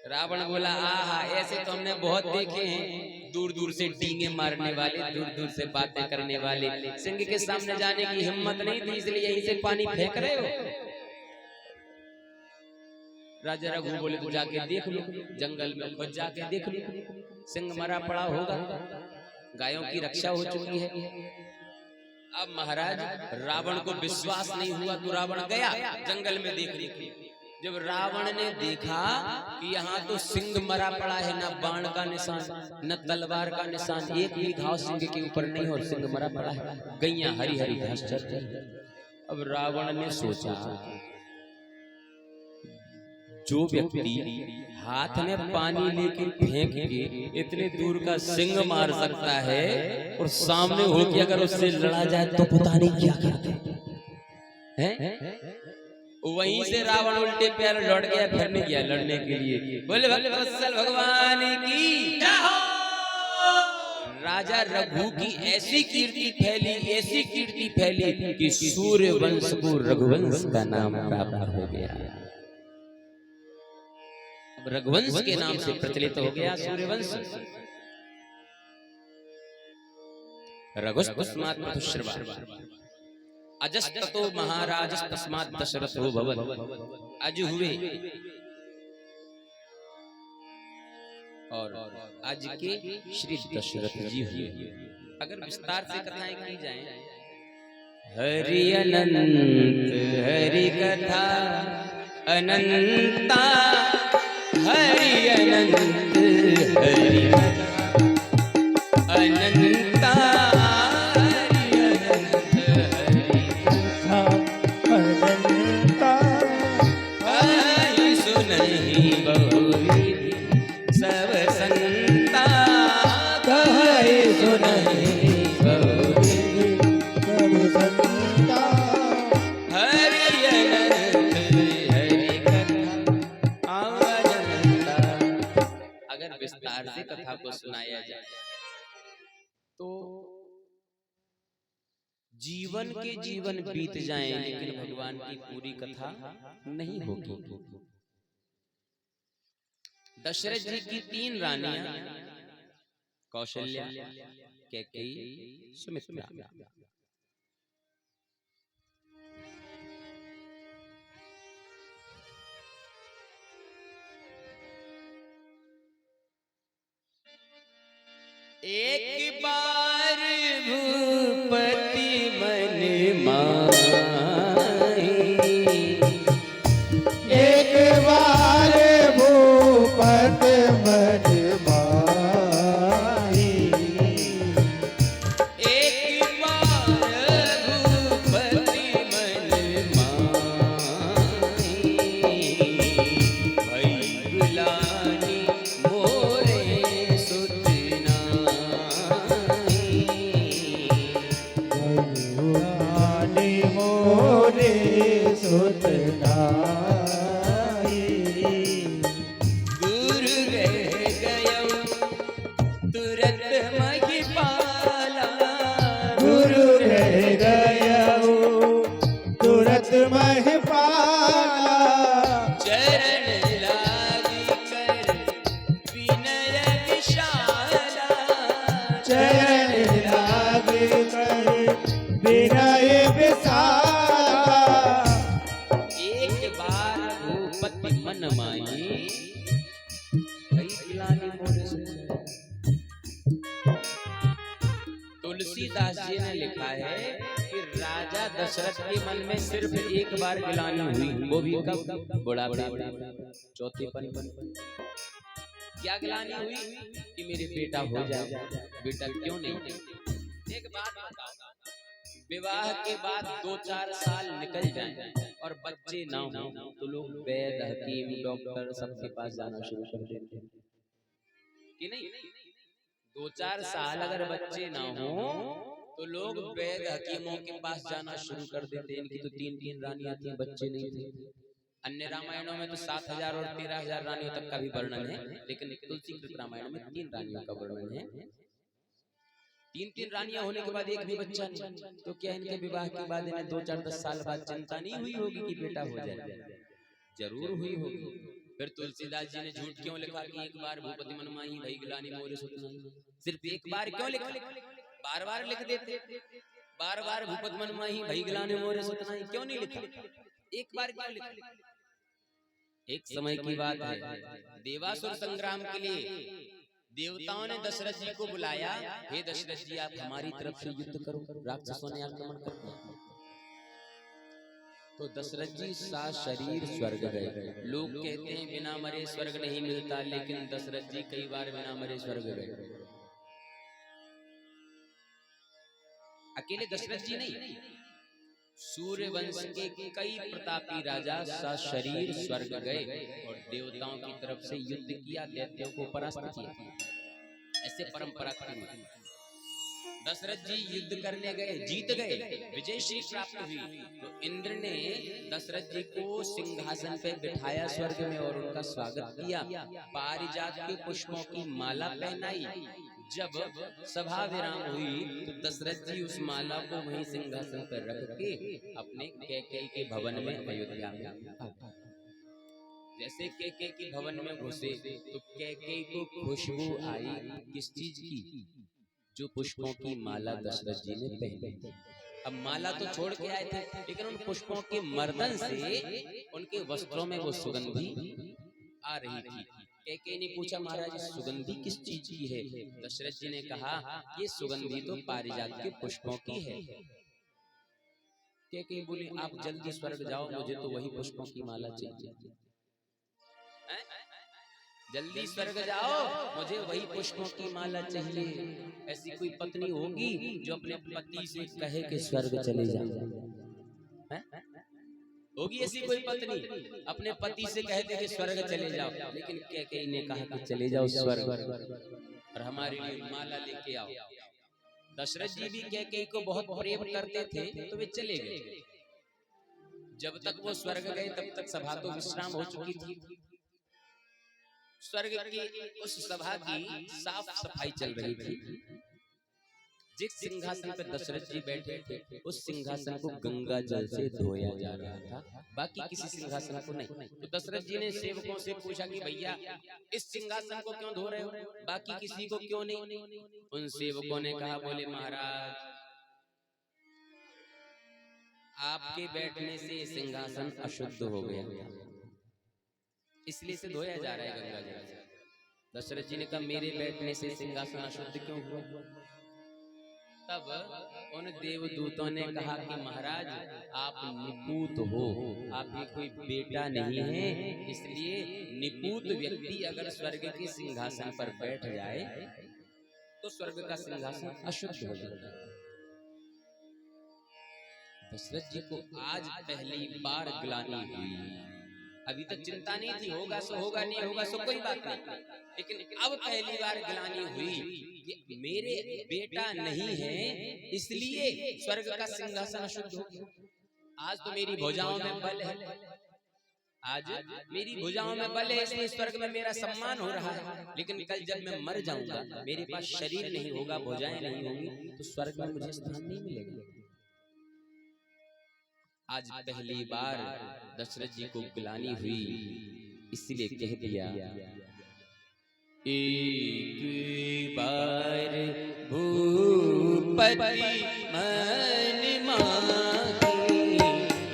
Speaker 1: रावण बोला आहा, ऐसे तो हमने बहुत देखे हैं, दूर दूर से डींगे मारने वाले, दूर दूर से बातें करने वाले, सिंह के सामने जाने की हिम्मत नहीं थी, इसलिए यहीं से पानी फेंक रहे हो। राजा रघु बोले तो जाके देख लो, जंगल में खुद जाके देख लो, सिंह मरा पड़ा होगा, गायों की रक्षा हो चुकी है। अब महाराज रावण को विश्वास नहीं हुआ तो रावण गया जंगल में देखने के लिए। जब रावण ने देखा कि यहाँ तो सिंह मरा पड़ा है, न बाण का निशान न तलवार का निशान, एक भी घाव सिंह के ऊपर नहीं, और सिंह मरा पड़ा है, गैया हरी हरी घास चर रही। अब रावण ने सोचा जो व्यक्ति हाथ में पानी लेकर फेंक के इतने दूर का सिंह मार सकता है, और सामने होके अगर उससे लड़ा जाए तो पता नहीं क्या करते हैं। वहीं से रावण उल्टे पैर लौट गया, फिर नहीं गया लड़ने के लिए। बोले भक्तवत्सल भगवान की जय हो। राजा रघु की ऐसी कीर्ति फैली, ऐसी कीर्ति फैली कि सूर्य वंश को रघुवंश का नाम प्राप्त हो गया। रघुवंश के नाम से प्रचलित हो गया सूर्यवंश। रघुस्तस्मात् पृथुश्रवा अजस्ततो महाराजस्तस्मात् दशरथो भवत्। अज हुए और आज के श्री दशरथ जी हुए। अगर विस्तार से कथाएं की जाएं, हरि अनंत हरि कथा अनंता, हरि अनंत हरि कथा अनंता, विस्तार से कथा को सुनाया जाए तो जीवन के जीवन बीत जाएं, लेकिन भगवान की पूरी कथा नहीं होगी। दशरथ जी की 3 रानियां कौशल्या, कैकेयी, सुमित्रा। एक बार भूपति मन माही,
Speaker 2: एक बार भूपति मन माही,
Speaker 1: एक बार भूपति मन माही, भई गुलानी मोरे सुतना,
Speaker 2: गुलानी मोरे सुतनाई।
Speaker 1: गुरु रह गयो तुरत महिपाला,
Speaker 2: गुरु रह गयो तुरत महिपाला,
Speaker 1: चरण लागी कर विनय विशाला,
Speaker 2: चरण लाग कर विनय विशाला।
Speaker 1: एक बार भूपति मन माही, भई गुलानी मोरे सुतना। तुलसीदास जी ने लिखा है कि राजा दशरथ के मन में सिर्फ एक बार गिलानी हुई, वो भी कब? बुढ़ापे, चौथेपन। क्या गिलानी हुई? कि मेरे बेटा हो जाए। बेटा क्यों नहीं? एक बात बताओ, विवाह के बाद 2-4 साल निकल जाएं और बच्चे ना हो तो लोग वैद्य, हकीम, डॉक्टर सबके पास जाना शुरू कर देते हैं कि नहीं? 2-4 साल अगर बच्चे ना हो तो लोग वैद्य हकीमों के पास जाना शुरू कर देते हैं। इनकी तो 3-3 रानियां थी, बच्चे नहीं थे। अन्य रामायणों में तो 7,000 और 13,000 रानियों तक का भी वर्णन है, लेकिन तुलसीकृत रामायण में 3 रानियों का वर्णन है। 3-3 रानियां होने के बाद एक भी बच्चा नहीं, तो क्या इनके विवाह के बाद इन्हें 2-4-10 साल बाद चिंता नहीं हुई होगी कि बेटा हो जाए? जरूर हुई होगी। फिर तुलसीदास जी ने झूठ क्यों लिखा कि एक बार भूपति मन माही, भई गुलानी मोरे सुतना? सिर्फ एक बार क्यों लिखा? बार बार लिख देते, बार बार भूपति मन माही, भई गुलानी मोरे सुतना, क्यों नहीं लिखा? एक बार क्यों लिखा? एक समय की बात है, देवासुर संग्राम के लिए देवताओं ने दशरथ जी को बुलाया। हे दशरथ जी, आप हमारी तरफ से युद्ध करो, राक्षसों ने आक्रमण कर दिया। तो दशरथ जी शरीर स्वर्ग गए। लोग कहते हैं बिना मरे स्वर्ग नहीं मिलता, लेकिन दशरथ जी कई बार बिना मरे स्वर्ग गए। अकेले दशरथ जी नहीं, सूर्य वंश के कई प्रतापी राजा शरीर स्वर्ग गए और देवताओं की तरफ से युद्ध किया, दैत्यों को परास्त किया। ऐसे परंपरा क्रम दशरथ जी युद्ध करने गए, जीत गए, विजयश्री प्राप्त हुई। तो इंद्र ने दशरथ जी को सिंहासन पे बिठाया स्वर्ग में और उनका स्वागत किया। पारिजात के पुष्पों की माला पहनाई। जब सभा विराम हुई तो दशरथ जी उस माला को वहीं सिंहासन पर रख के अपने कैकेयी के भवन में अयोध्या में आ गए। जैसे कैकेयी के भवन में घुसे तो कैकेयी को खुशबू आई किस चीज की? जो पुष्पों की माला दशरथ जी ने पहनी थी। अब माला तो छोड़ के आए थे, लेकिन उन पुष्पों के मर्दन से उनके वस्त्रों में वो सुगंधी आ रही थी। कैकेयी ने पूछा, महाराज सुगंधी किस चीज की है? दशरथ जी ने कहा, ये सुगंधी तो पारिजात के पुष्पों की है। कैकेयी बोली, आप जल्दी स्वर्ग जाओ, मुझे तो वही पुष्पों की माला चाहिए। जल्दी स्वर्ग जाओ, मुझे वही पुष्पों की माला चाहिए। ऐसी कोई पत्नी होगी जो अपने पति से कहे कि स्वर्ग चले जाओ? होगी ऐसी कोई पत्नी अपने पति से कहते कि स्वर्ग चले जाओ? लेकिन कैकेयी ने कहा कि चले जाओ स्वर्ग और हमारे लिए माला लेके आओ। दशरथ जी भी कैकेयी को बहुत प्रेम करते थे, तो वे चले गए। जब तक वो स्वर्ग गए तब तक सभा तो विश्राम हो चुकी थी। स्वर्ग की उस सभा की साफ सफाई चल रही थी। जिस सिंहासन पर दशरथ जी बैठे थे उस सिंहासन को गंगा जल से धोया जा रहा था, बाकी किसी सिंहासन को नहीं। तो दशरथ जी ने सेवकों से पूछा कि भैया इस सिंहासन को क्यों धो रहे हो, बाकी किसी को क्यों नहीं? उन सेवकों ने कहा, बोले महाराज आपके बैठने से सिंहासन अशुद्ध हो गया, इसलिए से धोया जा रहा है गंगा जल से। दशरथ जी ने कहा, मेरे बैठने से सिंहासन अशुद्ध क्यों हुआ? तब उन देवदूतों ने कहा कि महाराज आप निपूत हो, आपके कोई बेटा नहीं है, इसलिए निपूत व्यक्ति अगर स्वर्ग के सिंहासन पर बैठ जाए तो स्वर्ग का सिंहासन अशुद्ध हो जाता है। दशरथ जी को आज पहली बार ग्लानि हुई। अभी तक चिंता नहीं थी, होगा सो होगा, नहीं होगा सो कोई बात नहीं, लेकिन अब पहली बार ग्लानि हुई कि मेरे बेटा नहीं है इसलिए स्वर्ग का सिंहासन अशुद्ध हो गया। आज तो मेरी भुजाओं में बल है, आज मेरी भुजाओं में बल है, इसलिए स्वर्ग में मेरा सम्मान हो रहा है, लेकिन कल जब मैं मर जाऊंगा, मेरे पास शरीर नहीं होगा, भुजाएं नहीं होंगी, तो स्वर्ग में मुझे स्थान नहीं मिलेगा। आज पहली बार दशरथ जी को ग्लानि हुई, इसलिए कह दिया, एक बार भूपति मन मांगे,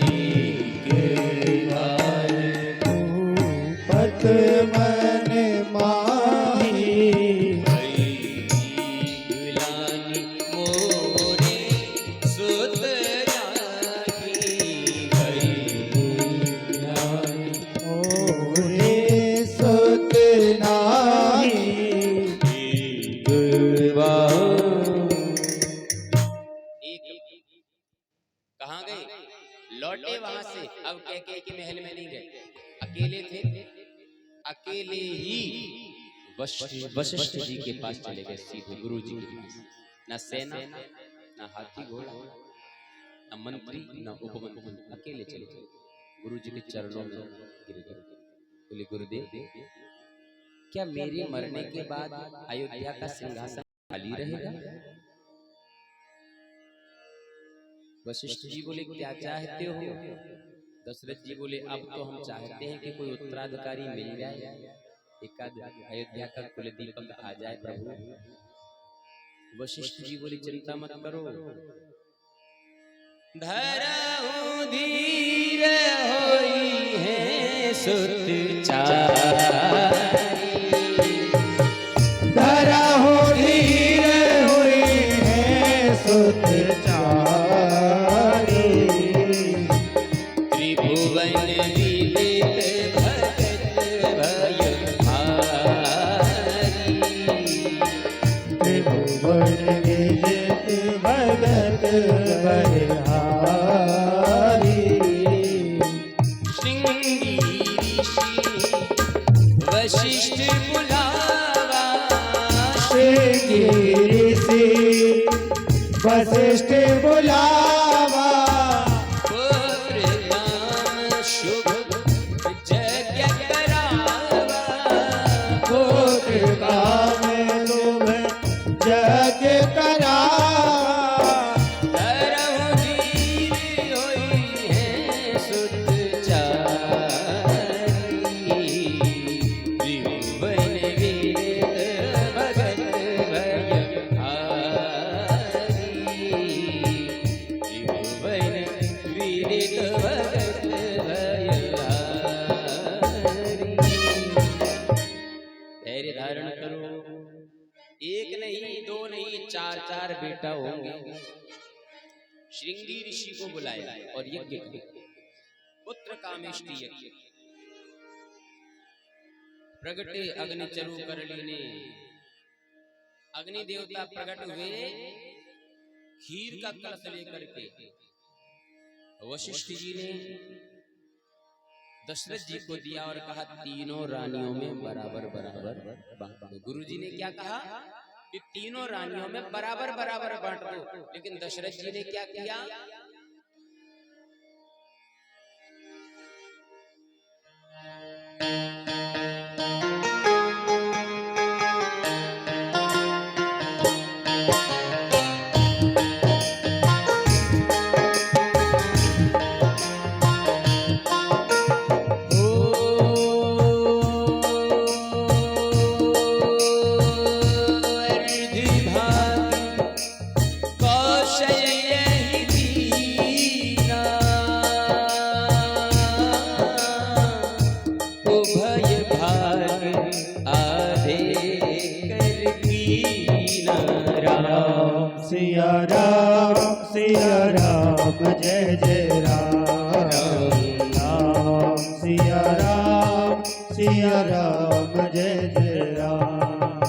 Speaker 1: एक बार
Speaker 2: भूपति मन मांगे,
Speaker 1: ग्लानि मोरे सुत लौटे वहां से। अब कैकेयी के महल में नहीं गए, अकेले थे, अकेले ही वशिष्ठ जी के पास चले गए, सीधे गुरु जी के पास। ना सेना, ना हाथी घोड़ा, ना मंत्री, ना उपमंत्री, अकेले चले गए गुरु जी के चरणों में गिर गए। बोले, गुरुदेव क्या मेरे मरने के बाद अयोध्या का सिंहासन खाली रहेगा? वशिष्ठ जी बोले, क्या चाहते हो? दशरथ जी बोले, अब तो हम चाहते हैं कि कोई उत्तराधिकारी मिल जाए, एक अयोध्या का कुलदीपक आ जाए प्रभु। वशिष्ठ जी बोले, चिंता मत करो, धरहु धीर होई है सुत चारी।
Speaker 2: धरा हो धीर हुई है सुत चारी।
Speaker 1: त्रिभुवन विदित भगत भय भारी।
Speaker 2: त्रिभुवन विदित भगत बलिहारी।
Speaker 1: श्रृंगी ऋषि वशिष्ठ बुलावा।
Speaker 2: श्रृंगी ऋषि वशिष्ठ बुलावा।
Speaker 1: पुत्र नाम शुभ यज्ञ करावा।
Speaker 2: पुत्र काम शुभ यज्ञ करावा।
Speaker 1: धरहु धीर होई है सुत चारी। त्रिभुवन विदित भगत भय भारी। त्रिभुवन विदित भगत भय भारी। धैर्य धारण करो। एक नहीं, दो नहीं, चार चार बेटा होंगे। श्रृंगी ऋषि को बुलाया और यज्ञ किया। पुत्र कामेष्टि यज्ञ। प्रगटे अग्नि चरु करली ने। अग्नि देवता प्रकट हुए खीर का कलश लेकर के। वशिष्ठ जी ने दशरथ जी को दिया और कहा तीनों रानियों में बराबर बराबर बांट दो। गुरु जी ने क्या कहा कि तीनों रानियों में बराबर बराबर बांट दो। लेकिन दशरथ जी ने क्या किया?
Speaker 2: सिया राम जय जय राम। राम सिया राम जय जय राम।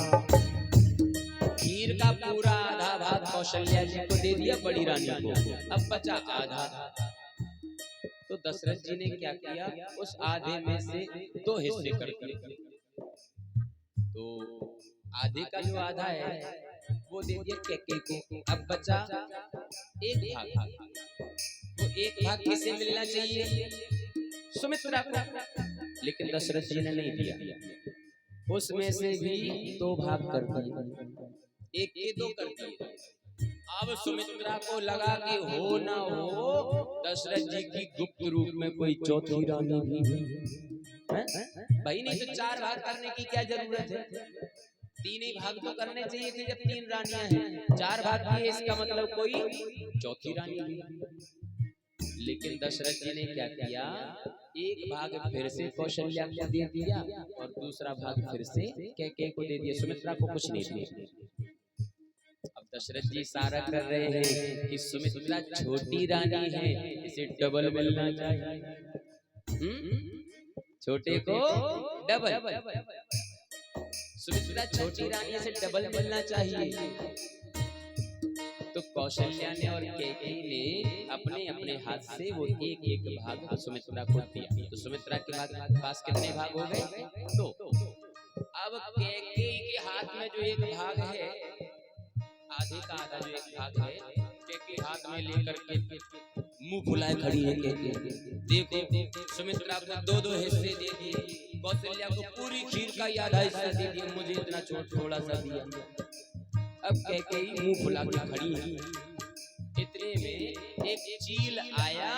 Speaker 1: खीर का पूरा आधा भाग कौशल्या जी को दे दिया, बड़ी रानी को। अब बचा आधा। तो दशरथ जी ने क्या किया? उस आधे में से दो हिस्से कर दिए। तो आधे का जो आधा है वो दे दिया कैकेयी को। अब बचा एक भाग। वो एक भाग किसे मिलना चाहिए? सुमित्रा को। लेकिन दशरथ जी ने नहीं दिया। उसमें से भी दो भाग कर दिए, एक के दो कर दिए। अब सुमित्रा को लगा कि हो ना हो दशरथ जी की गुप्त रूप में कोई चौथी रानी भी है। भाई नहीं तो चार भाग करने की क्या जरूरत है? तीन ही भाग तो करने चाहिए थे जब तीन रानियां हैं। चार भाग किए इसका मतलब कोई चौथी रानी भी। लेकिन दशरथ जी ने क्या किया? एक भाग फिर से कौशल्या को दे दिया और दूसरा भाग फिर से कैकेयी को दे दिया। सुमित्रा को कुछ नहीं दिया। अब दशरथ जी सारा कर रहे हैं कि सुमित्रा छोटी रानी है, इसे डबल मिलना चाहिए। छोटे को डबल। सुमित्रा छोटी रानी से डबल मिलना चाहिए। तो कौशल्या ने और कैकेयी ने अपने अपने हाथ से वो एक एक भाग सुमित्रा को दिया। तो सुमित्रा के पास कितने भाग हो गए? दो। अब कैकेयी के हाथ में जो एक भाग है, आधे का आधा जो एक भाग है, कैकेयी हाथ में लेकर के मुंह फुलाए खड़ी है कैकेयी। देखो सुमित्रा को दो दो हिस्से दे दिए, कौशल्या को पूरी खीर का आधा हिस्सा दे दिया, मुझे इतना थोड़ा सा दिया। अब कैकेयी मुंह फुला के खड़ी है। इतने में एक चील आया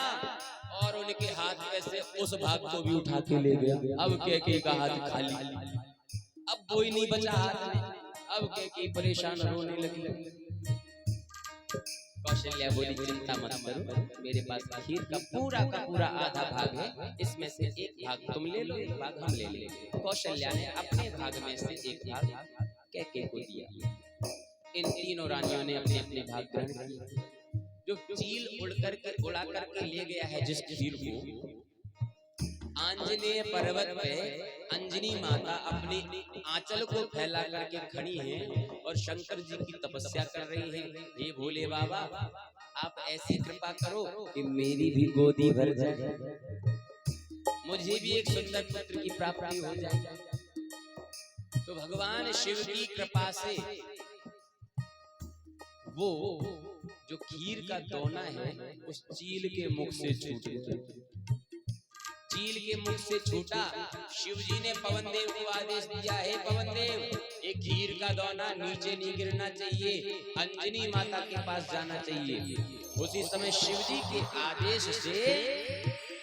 Speaker 1: और उनके हाथ में से उस भाग को भी उठा के ले गया। अब कैकेयी का हाथ खाली। अब कोई नहीं बचा हाथ में। अब कैकेयी परेशान रोने लगी। कौशल्या बोली चिंता मत करो, मेरे पास खीर का पूरा आधा भाग है, इसमें से एक भाग तुम ले लो, एक भाग हम ले लेंगे। कौशल्या ने अपने भाग में से एक भाग कैकेयी को दिया। इन तीनों रानियों ने अपने अपने भाग ग्रहण किए। जो चील उड़ा करके ले गया है जिस खीर को, आंजनेय पर्वत पे अंजनी माता अपने आंचल को फैला करके खड़ी हैं और शंकर जी की तपस्या कर रही हैं। हे भोले बाबा, आप ऐसी कृपा करो कि मेरी भी गोदी भर जाए, मुझे भी एक सुंदर पुत्र की प्राप्ति हो जाए। तो भगवान शिव की कृपा से वो जो खीर का दोना है उस चील के मुख से छूट गया। चील के मुख से छूटा, शिव जी ने पवन देव को आदेश दिया, है पवन देव, एक खीर का दोना नीचे नहीं गिरना चाहिए, अंजनी माता के पास जाना चाहिए। उसी समय शिव जी के आदेश से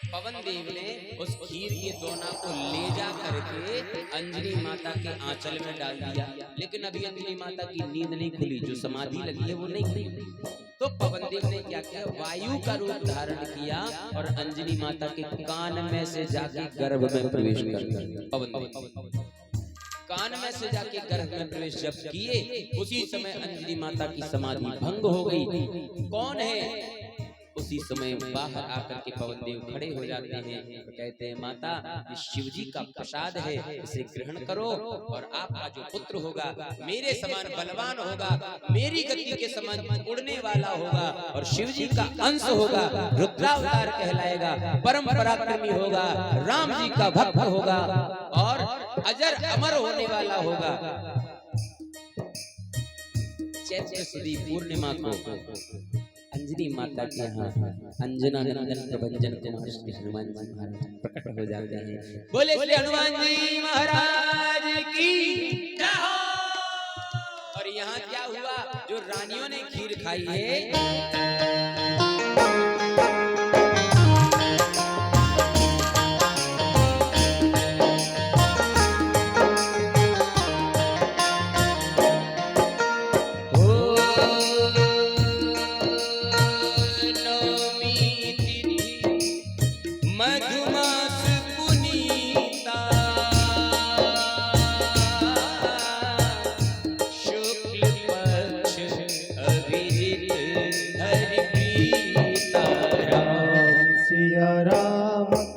Speaker 1: पवन देव ने उस खीर के दोना को ले जा करके अंजनी माता के आंचल में डाल दिया। लेकिन अभी अंजनी माता की नींद नहीं खुली, जो समाधि लगी है वो नहीं खुली। तो पवन देव ने क्या किया, वायु का रूप धारण किया और अंजनी माता के कान में से जाके गर्भ में प्रवेश कर दिया। पवन देव कान में से जाके गर्भ में प्रवेश जब किए, उसी समय अंजनी माता की समाधि भंग हो गई। कौन है? उसी समय बाहर आकर के पवन देव खड़े हो जाते हैं और कहते हैं, माता, ये शिव जी का प्रसाद है, इसे ग्रहण करो और आपका जो पुत्र होगा मेरे समान बलवान होगा, मेरी गति के समान उड़ने वाला होगा और शिव जी का अंश होगा, रुद्रावतार कहलाएगा, परम पराक्रमी होगा, राम जी का भक्त होगा और अजर अमर होने वाला होगा। चैत्र सुदी पूर्णिमा को अंजनी माता के यहाँ अंजना नंदन प्रभंजन कुमार श्री हनुमान जी महाराज प्रकट हो जाते हैं। बोले श्री हनुमान जी महाराज की जय हो। और यहाँ क्या हुआ, जो रानियों ने खीर खाई है,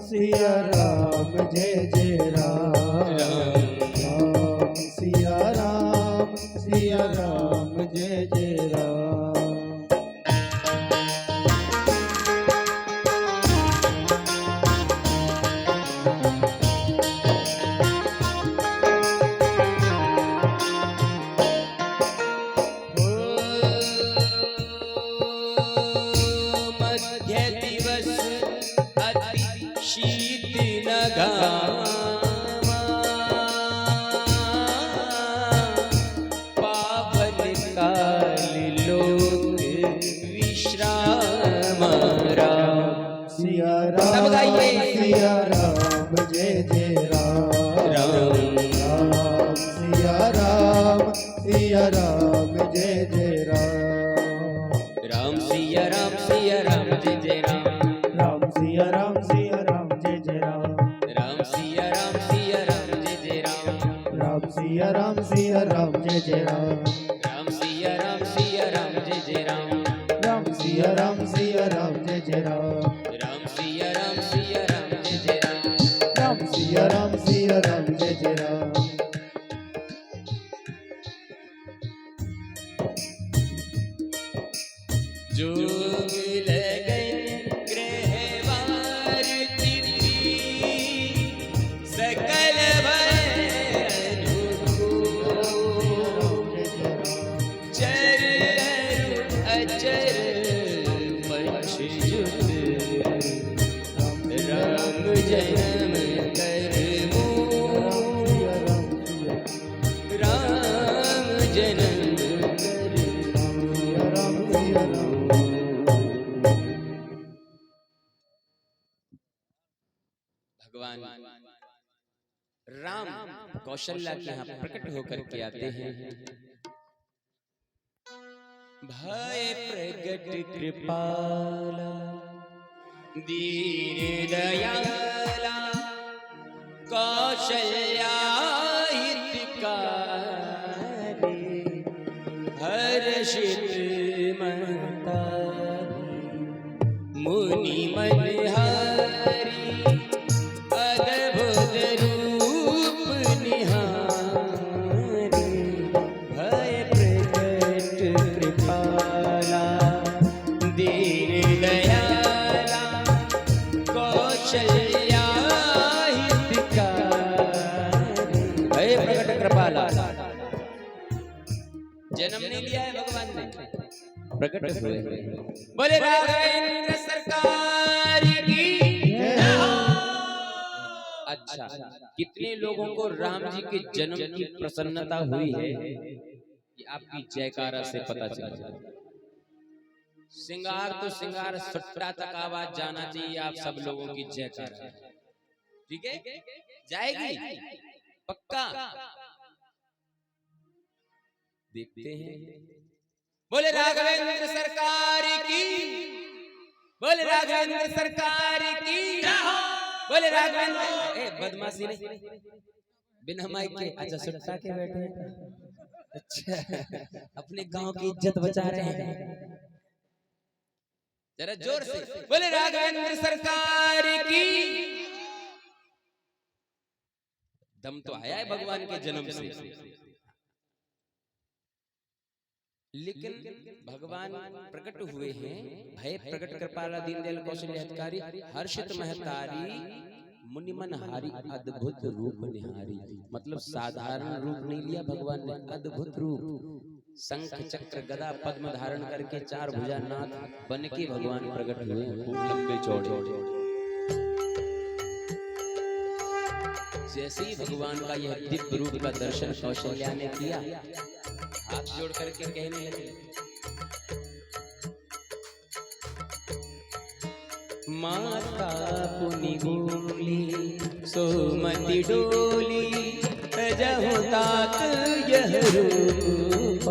Speaker 2: सिया राम जय जय राम, राम सिया राम जय जय राम।
Speaker 1: पावन काल लोक विश्राम राम।
Speaker 2: सिया राम सिया राम जय जय राम, राम सिया राम जय जय राम।
Speaker 1: राम सिया राम जय जय राम,
Speaker 2: राम सिया राम जय जय राम।
Speaker 1: राम सिया राम जय जय राम,
Speaker 2: राम सिया राम जय जय राम।
Speaker 1: राम सिया राम जय जय राम,
Speaker 2: राम सिया राम जय जय राम।
Speaker 1: राम सिया राम जय जय राम,
Speaker 2: राम सिया राम जय जय राम।
Speaker 1: जोग लगन ग्रहवार तिथि सकल भय चर अचर पक्षजुत राम जन्म कर राम जन्म भगवान राम कौशल्या के यहाँ प्रकट होकर के आते हैं। भय प्रगट कृपाला दीन दयाला कौशल्या हितकारी हर्षित महतारी मुनि मनहारी अद्भुत रूप निहारी भय प्रगट कृपाला दीन दयाला कौशल्या हितकारी भय प्रगट कृपाला जन्म नहीं लिया है भगवान ने, प्रकट हुए। बोले राघवेंद्र सरकार की जय हो। अच्छा, कितने लोगों को राम जी के जन्म की प्रसन्नता हुई है कि आपकी जयकारा से पता चला। सिंगार तो सिंगार, सट्टा तक आवाज जाना चाहिए आप सब लोगों की जयकारा। ठीक है, जाएगी पक्का। देखते हैं। बोले राघवेंद्र सरकार की, बोले राघवेंद्र सरकार की, बोले राघवेंद्र। ए बदमाशी नहीं, बिना माइक के। अच्छा सुट्टा के बैठे हैं। अच्छा, अपने गांव की इज्जत बचा रहे हैं। जरा जोर से बोले राघवेंद्र सरकार की। दम तो आया है भगवान के जन्म से, लेकिन भगवान प्रकट हुए हैं। भय प्रकट कृपाला दीन दयाल कौशल्या हितकारी हर्षित महतारी मुनि मनहारी अद्भुत रूप निहारी। मतलब साधारण रूप नहीं लिया भगवान ने, अद्भुत रूप। शंख चक्र गदा पद्म धारण करके चार भुजा नाथ बन के भगवान प्रकट हुए, खूब लंबे चौड़े। जैसे ही भगवान का यह दिव्य रूप का दर्शन कौशल्या ने किया, हाथ जोड़ करके कहने लगे, माता पुनि बोली सोमति डोली तजहु तात यह रूप।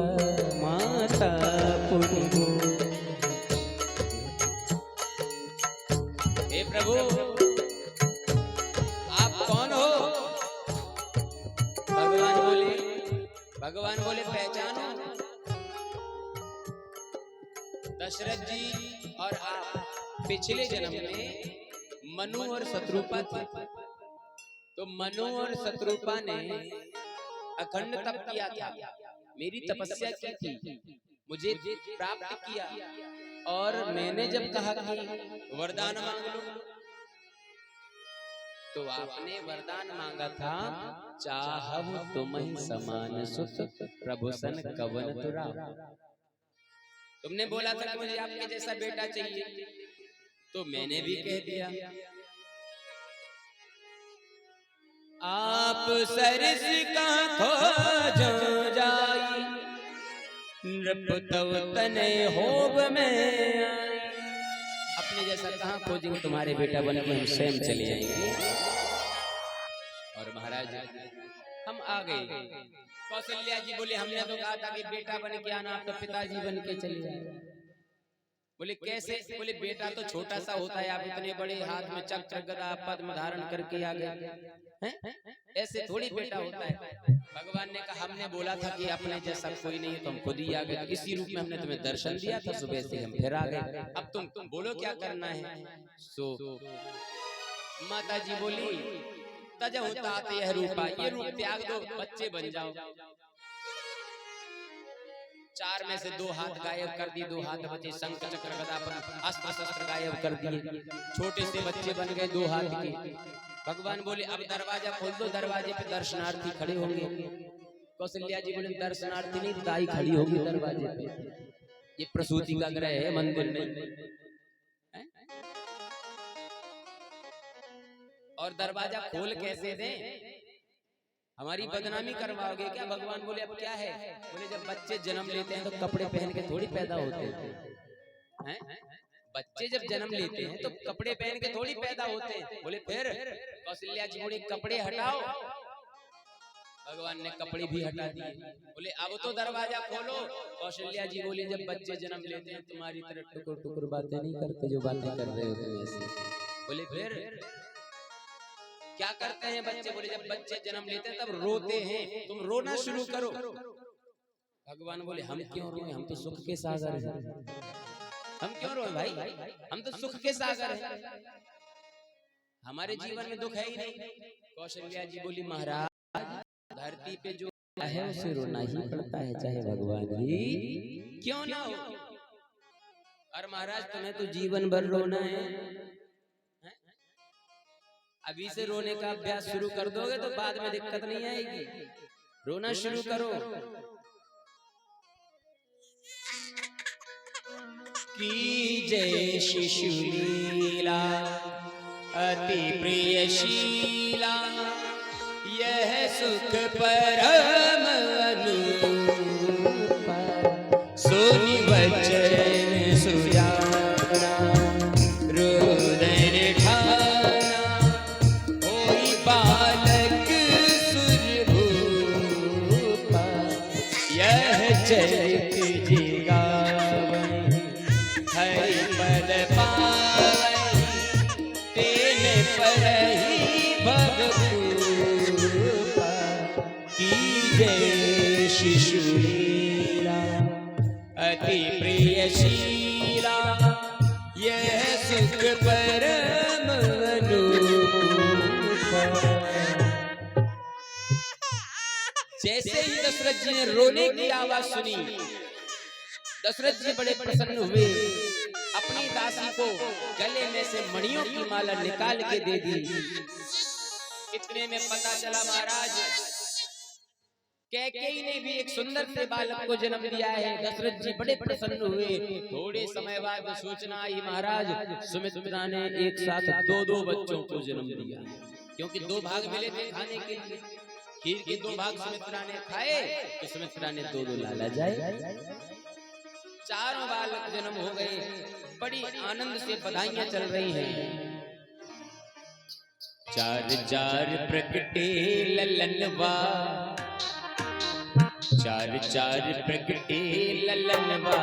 Speaker 1: माता पुनि बोली, हे प्रभु आप कौन हो? भगवान बोले पहचानो, दशरथ जी और आप पिछले जन्म में मनु और शत्रुपा थे। तो मनु और शत्रुपा ने अखंड तप किया था, मेरी तपस्या की थी, मुझे प्राप्त किया। और मैंने जब कहा कि वरदान मांग लो, तो आपने वरदान मांगा था, चाहव तुम्हि समान सुत प्रभु सन कवन तुरा। तुमने बोला था कि मुझे आपके जैसा बेटा चाहिए, तो मैंने भी कह दिया। आप सरस का खोजो जाई नृप तव तने होब में आई। अपने जैसा कहाँ खोजेंगे, तुम्हारे बेटा बन के हम स्वयं चले आएंगे। और महाराज हम आ गए। कौशल्या जी बोले हमने तो कहा था कि बेटा बन के आना, आप तो पिताजी बन के चले जाए। बोले कैसे? बोले बेटा तो छोटा सा होता है, आप इतने बड़े हाथ में चक्र गदा पद्म धारण करके आ गए हैं, ऐसे थोड़ी बेटा होता है। भगवान ने कहा हमने बोला था कि अपने जैसा कोई नहीं है, तो हम खुद ही आ गए। इसी रूप में हमने तुम्हें दर्शन दिया था, सुबह से हम फिर आ गए। अब तुम बोलो क्या करना है। सो माता जी बोली तजहु तात यह रूपा, ये रूप त्याग दो, बच्चे बन जाओ। चार में से दो हाथ गायब कर दिए, दो हाथ बचे, शंख चक्र गदा पर अस्त्र शस्त्र गायब कर दिए, छोटे से बच्चे बन गए दो हाथ के। भगवान बोले अब दरवाजा खोल दो, दरवाजे पे दर्शनार्थी खड़े होंगे। कौशल्या जी बोले दर्शनार्थी नहीं, दाई खड़ी होगी दरवाजे पे। ये प्रसूति का ग्रह है, मंदिर नहीं। और दरवाजा खोल कैसे दें? हमारी बदनामी करवाओगे क्या? भगवान बोले अब क्या है? बोले जब बच्चे जन्म लेते हैं तो कपड़े पहन के थोड़ी पैदा होते हैं। बच्चे जब जन्म लेते हैं तो कपड़े पहन के थोड़ी पैदा होते हैं। बोले फिर? कौशल्या जी बोले कपड़े हटाओ, भगवान ने कपड़े भी हटा दिए, बोले अब तो दरवाजा खोलो। कौशल्या जी बोली जब बच्चे जन्म लेते हैं तुम्हारी तरह टुकुर टुकुर बातें नहीं करते जो बातें कर रहे हो तुम ऐसे। बोले फिर क्या करते हैं बच्चे? बोले जब बच्चे जन्म लेते हैं तब रोते हैं, तुम रोना शुरू करो। भगवान बोले हम क्यों रोए, हम तो सुख के सागर हैं। हम क्यों रोए भाई, हम तो सुख के सागर हैं, हमारे जीवन में दुख है ही नहीं। कौशल्या जी बोली महाराज धरती पे जो है उसे रोना ही पड़ता है, चाहे भगवान ही क्यों ना हो। और महाराज तुम्हें तो जीवन भर रोना है, अभी से रोने का अभ्यास शुरू कर दोगे तो बाद में दिक्कत नहीं आएगी, रोना शुरू करो। की जय शिशु लीला अति प्रिय शीला, यह सुख परम अनूप, सुनि वचन सुजाना रुदन ठाना, होई बालक सुरभूप, यह चरित जिगावै हरि पद पावै, तेने परहि भवभूपा, की जय शिशु लीला अति प्रिय शीला, यह सुख परम अनूप। जैसे ही दशरथ जी ने रोने की आवाज सुनी, दशरथ जी बड़े प्रसन्न हुए, अपनी दासी को गले में से मणियों की माला निकाल के दे दी। इतने में पता चला महाराज कैकेयी ने भी एक सुंदर से बालक को जन्म दिया है। दशरथ जी बड़े प्रसन्न हुए। थोड़े समय बाद सूचना आई महाराज सुमित्रा ने एक साथ दो बच्चों को जन्म दिया, क्योंकि दो भाग मिले थे खाने के लिए। खीर के दो भाग सुमित्रा ने खाए तो सुमित्रा ने दो लाला जाए, चारों बालक जन्म हो गए। बड़ी आनंद से बधाइयां चल रही हैं। चार चार प्रगटे ललनवा, चार चार प्रगटे ललनवा,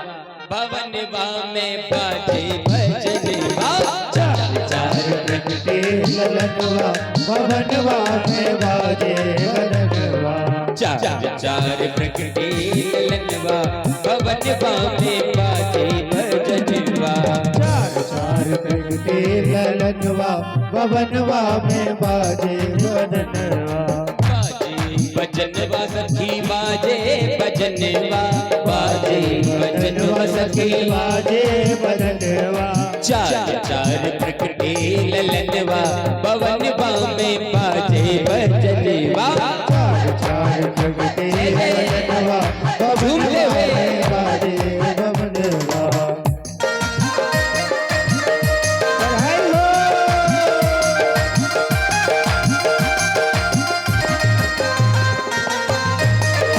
Speaker 1: भवनवा में बाजे भजनवा।
Speaker 2: चार चार प्रगटे ललनवा, भवनवा में बाजे भजनवा।
Speaker 1: चार चार प्रगटे ललनवा, भवनवा में बाजे भजनवा।
Speaker 2: चार चार प्रगटे ललनवा, भवनवा में बाजे भजनवा।
Speaker 1: भजनवा सखी बाजे भजनवा, बाजे भजनवा सखी
Speaker 2: बाजे भजनवा।
Speaker 1: चार चार प्रगटे ललनवा, भवनवा में बाजे भजनवा।
Speaker 2: चार चार प्रगटे ललनवा, भवनवा में बाजे भजनवा। बधाई हो।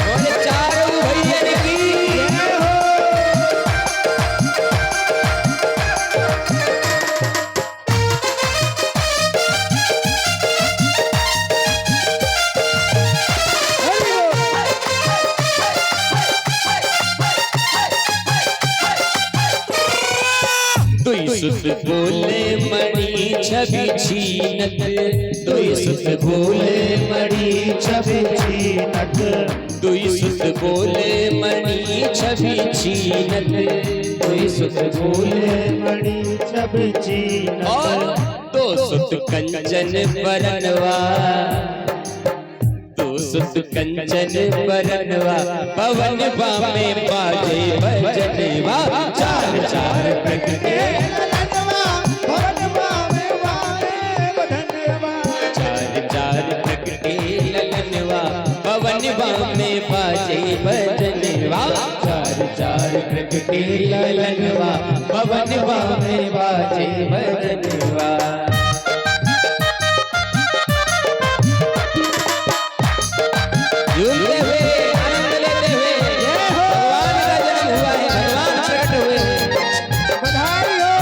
Speaker 1: बोले चारों भैयन की
Speaker 2: जय हो।
Speaker 1: दुई सुत बोले मणि छवि छीनत, दुई सुत बोले मणि छवि
Speaker 2: छीनत।
Speaker 1: दुई सुत बोले मणि छवि छीनत, दुई सुत
Speaker 2: बोले मणि छवि छीनत।
Speaker 1: और दो सुत कंचन बरनवा, दो सुत कंचन बरनवा, भवनवा में बाजे भजनवा। चार चार प्रगटे
Speaker 2: ललनवा, भवनवा में बाजे भजनवा।
Speaker 1: चार चार प्रगटे ललनवा, भवनवा में बाजे भजनवा। चार चार प्रगटे ललनवा, भवनवा में बाजे भजनवा। झूमते हुए आनंद लेते हुए भगवान का जन्म हुआ है, भगवान प्रकट हुए हैं।
Speaker 2: बधाई हो।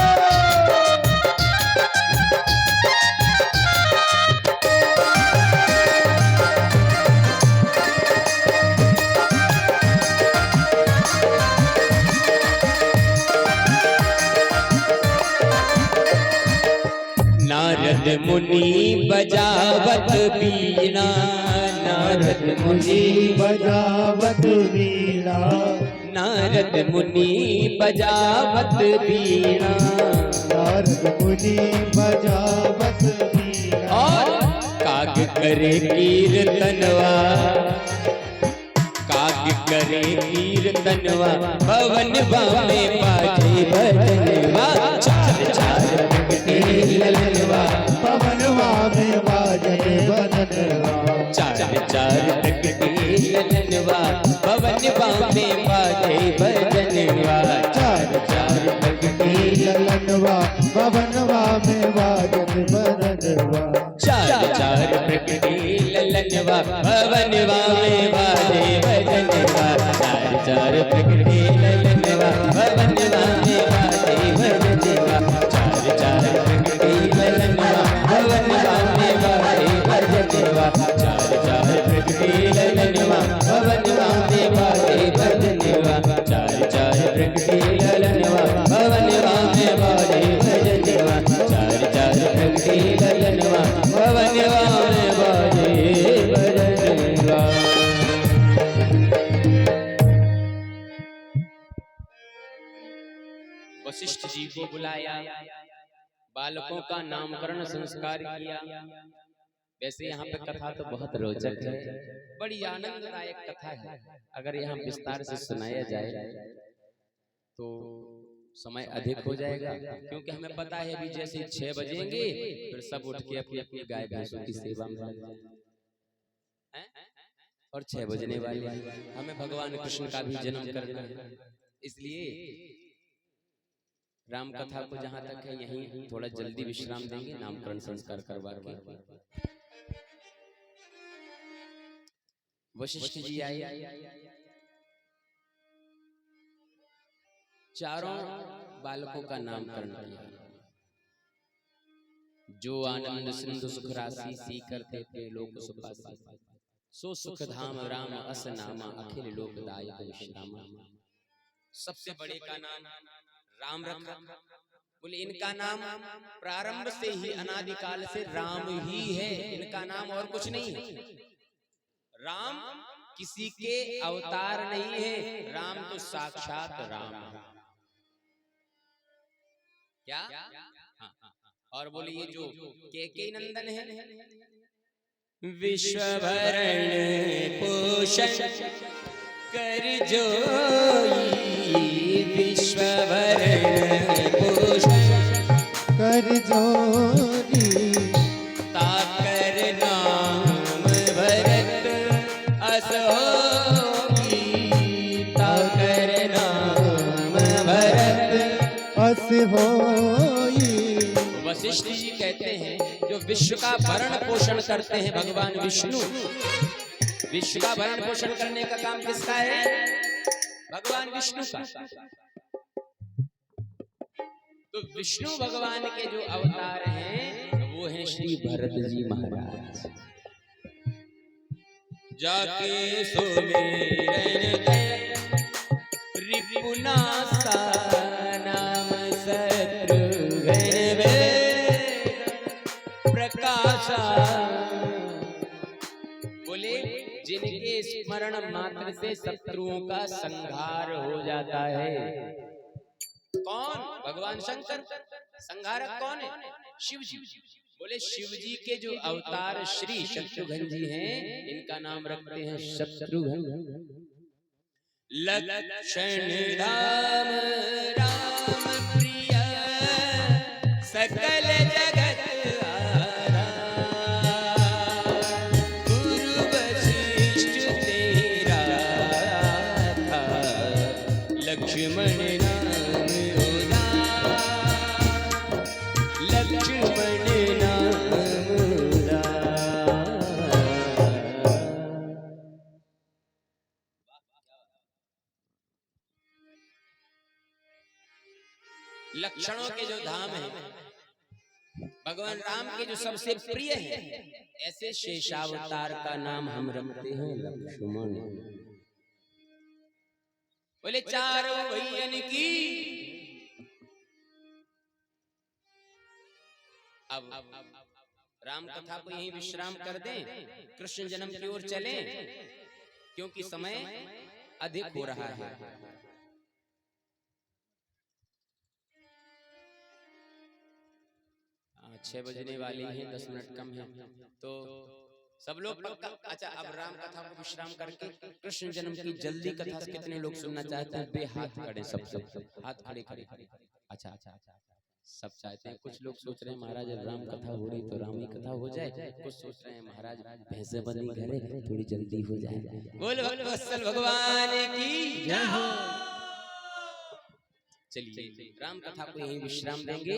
Speaker 1: नारद मुनि बजावत बीना, नारद मुनि
Speaker 2: बजावत वीणा,
Speaker 1: नारद मुनि बजावत बीना,
Speaker 2: नारद मुनि बजावत वीणा।
Speaker 1: और काग करे कीर्तनवा, काग करे कीर्तनवा, पवनवा में बाजे भजनवा, चार चार प्रगटे ललनवा,
Speaker 2: पवनवा में बाजत बदनवा,
Speaker 1: चार चार प्रगटे ललनवा, पवनवा में बाजे भजनवा,
Speaker 2: चार चार प्रगटे ललनवा, पवनवा में बाजत बदनवा,
Speaker 1: चार चार प्रगटे ललनवा, पवनवा में बाजे भजनवा, चार चार प्रगटे ललनवा, पवनवा में बाजे भजनवा, चार चार प्रगटे ललनवा, पवनवा में बाजे भजनवा, चार चार प्रगटे ललनवा, पवनवा में बाजे भजनवा, चार चार प्रगटे ललनवा, पवनवा में बाजे भजनवा, चार चार प्रगटे ललनवा, पवनवा में बाजे भजनवा। वशिष्ठ जी को बुलाया, बालकों का नामकरण संस्कार किया। वैसे यहाँ पे कथा तो बहुत रोचक है, बड़ी आनंददायक कथा है। अगर यहाँ विस्तार से सुनाया जाए तो समय अधिक हो जाएगा, क्योंकि हमें पता है अभी जैसे 6 बजेंगे फिर सब उठ के अपनी अपनी गाय भैंसों की सेवा में लग जाएंगे और 6 बजने वाले हमें भगवान कृष्ण का भी जन्म करना है। इसलिए राम कथा को जहां तक है यहीं थोड़ा जल्दी विश्राम देंगे, नामकरण संस्कार करवा के। वशिष्ठ जी आए, चारों बालकों का नामकरण किया। जो आनंद सिंधु सुख राशि सी करते थे लोक सुखासी, सो सुख धाम राम अस नामा, अखिल लोकदायक विश्रामा। सबसे बड़े का नाम राम रखा। बोले इनका नाम प्रारंभ से ही अनादिकाल से राम ही है, इनका नाम और कुछ नहीं है। राम किसी के अवतार नहीं है, राम तो साक्षात राम है। क्या? हाँ। और बोले ये जो के नंदन है, विश्वभरण पोषण कर जोई, विश्वभरण पोषण
Speaker 2: कर जोरी,
Speaker 1: ताकर नाम भरत अस होगी, ताकर नाम भरत
Speaker 2: अस होई।
Speaker 1: वशिष्ठ जी कहते हैं जो विश्व का भरण पोषण करते हैं भगवान विष्णु, विश्व का भरण पोषण करने का काम किसका है? भगवान विष्णु का। तो विष्णु भगवान के जो अवतार हैं वो हैं श्री भरत जी महाराज। जाके सुमिरन रिपुनासा नाम शत्रुघ्न प्रकाशा। बोले जिनके स्मरण मात्र से शत्रुओं का संहार हो जाता है। कौन? भगवान शंकर। संहारक कौन है? शिव जी। बोले शिव जी के जो अवतार श्री शत्रुघ्न जी हैं, इनका नाम रखते हैं शत्रुघ्न। लक्षण राम राम प्रिय सकल जगत आरा, गुरु वशिष्ठ तेरा था, लक्ष्मण नाम उदार, लक्ष्मण नाम उदार। लक्षणों के जो धाम है, भगवान राम के जो सबसे प्रिय है, ऐसे शेषावतार का नाम हम रखते हैं लक्ष्मण। बोले चारों भैयन की अब राम कथा को यहीं विश्राम कर दें, कृष्ण जन्म की ओर चलें, क्योंकि समय अधिक हो रहा है। 6 बजने वाले हैं, 10 मिनट कम है, तो सब लोग पक्का। अच्छा, अब राम कथा को विश्राम करके कृष्ण जन्म की जल्दी कथा से कितने लोग सुनना चाहते हैं? बे हाथ खड़े, सब हाथ खड़े खड़े। अच्छा, सब चाहते हैं। कुछ लोग सोच रहे हैं महाराज राम कथा हो रही तो राम ही कथा हो जाए, कुछ सोच रहे हैं महाराज भैंसे बनी घरे थोड़ी जल्दी हो जाए। बोल भक्तवत्सल भगवान की जय हो। चलिए राम कथा को यहीं विश्राम देंगे।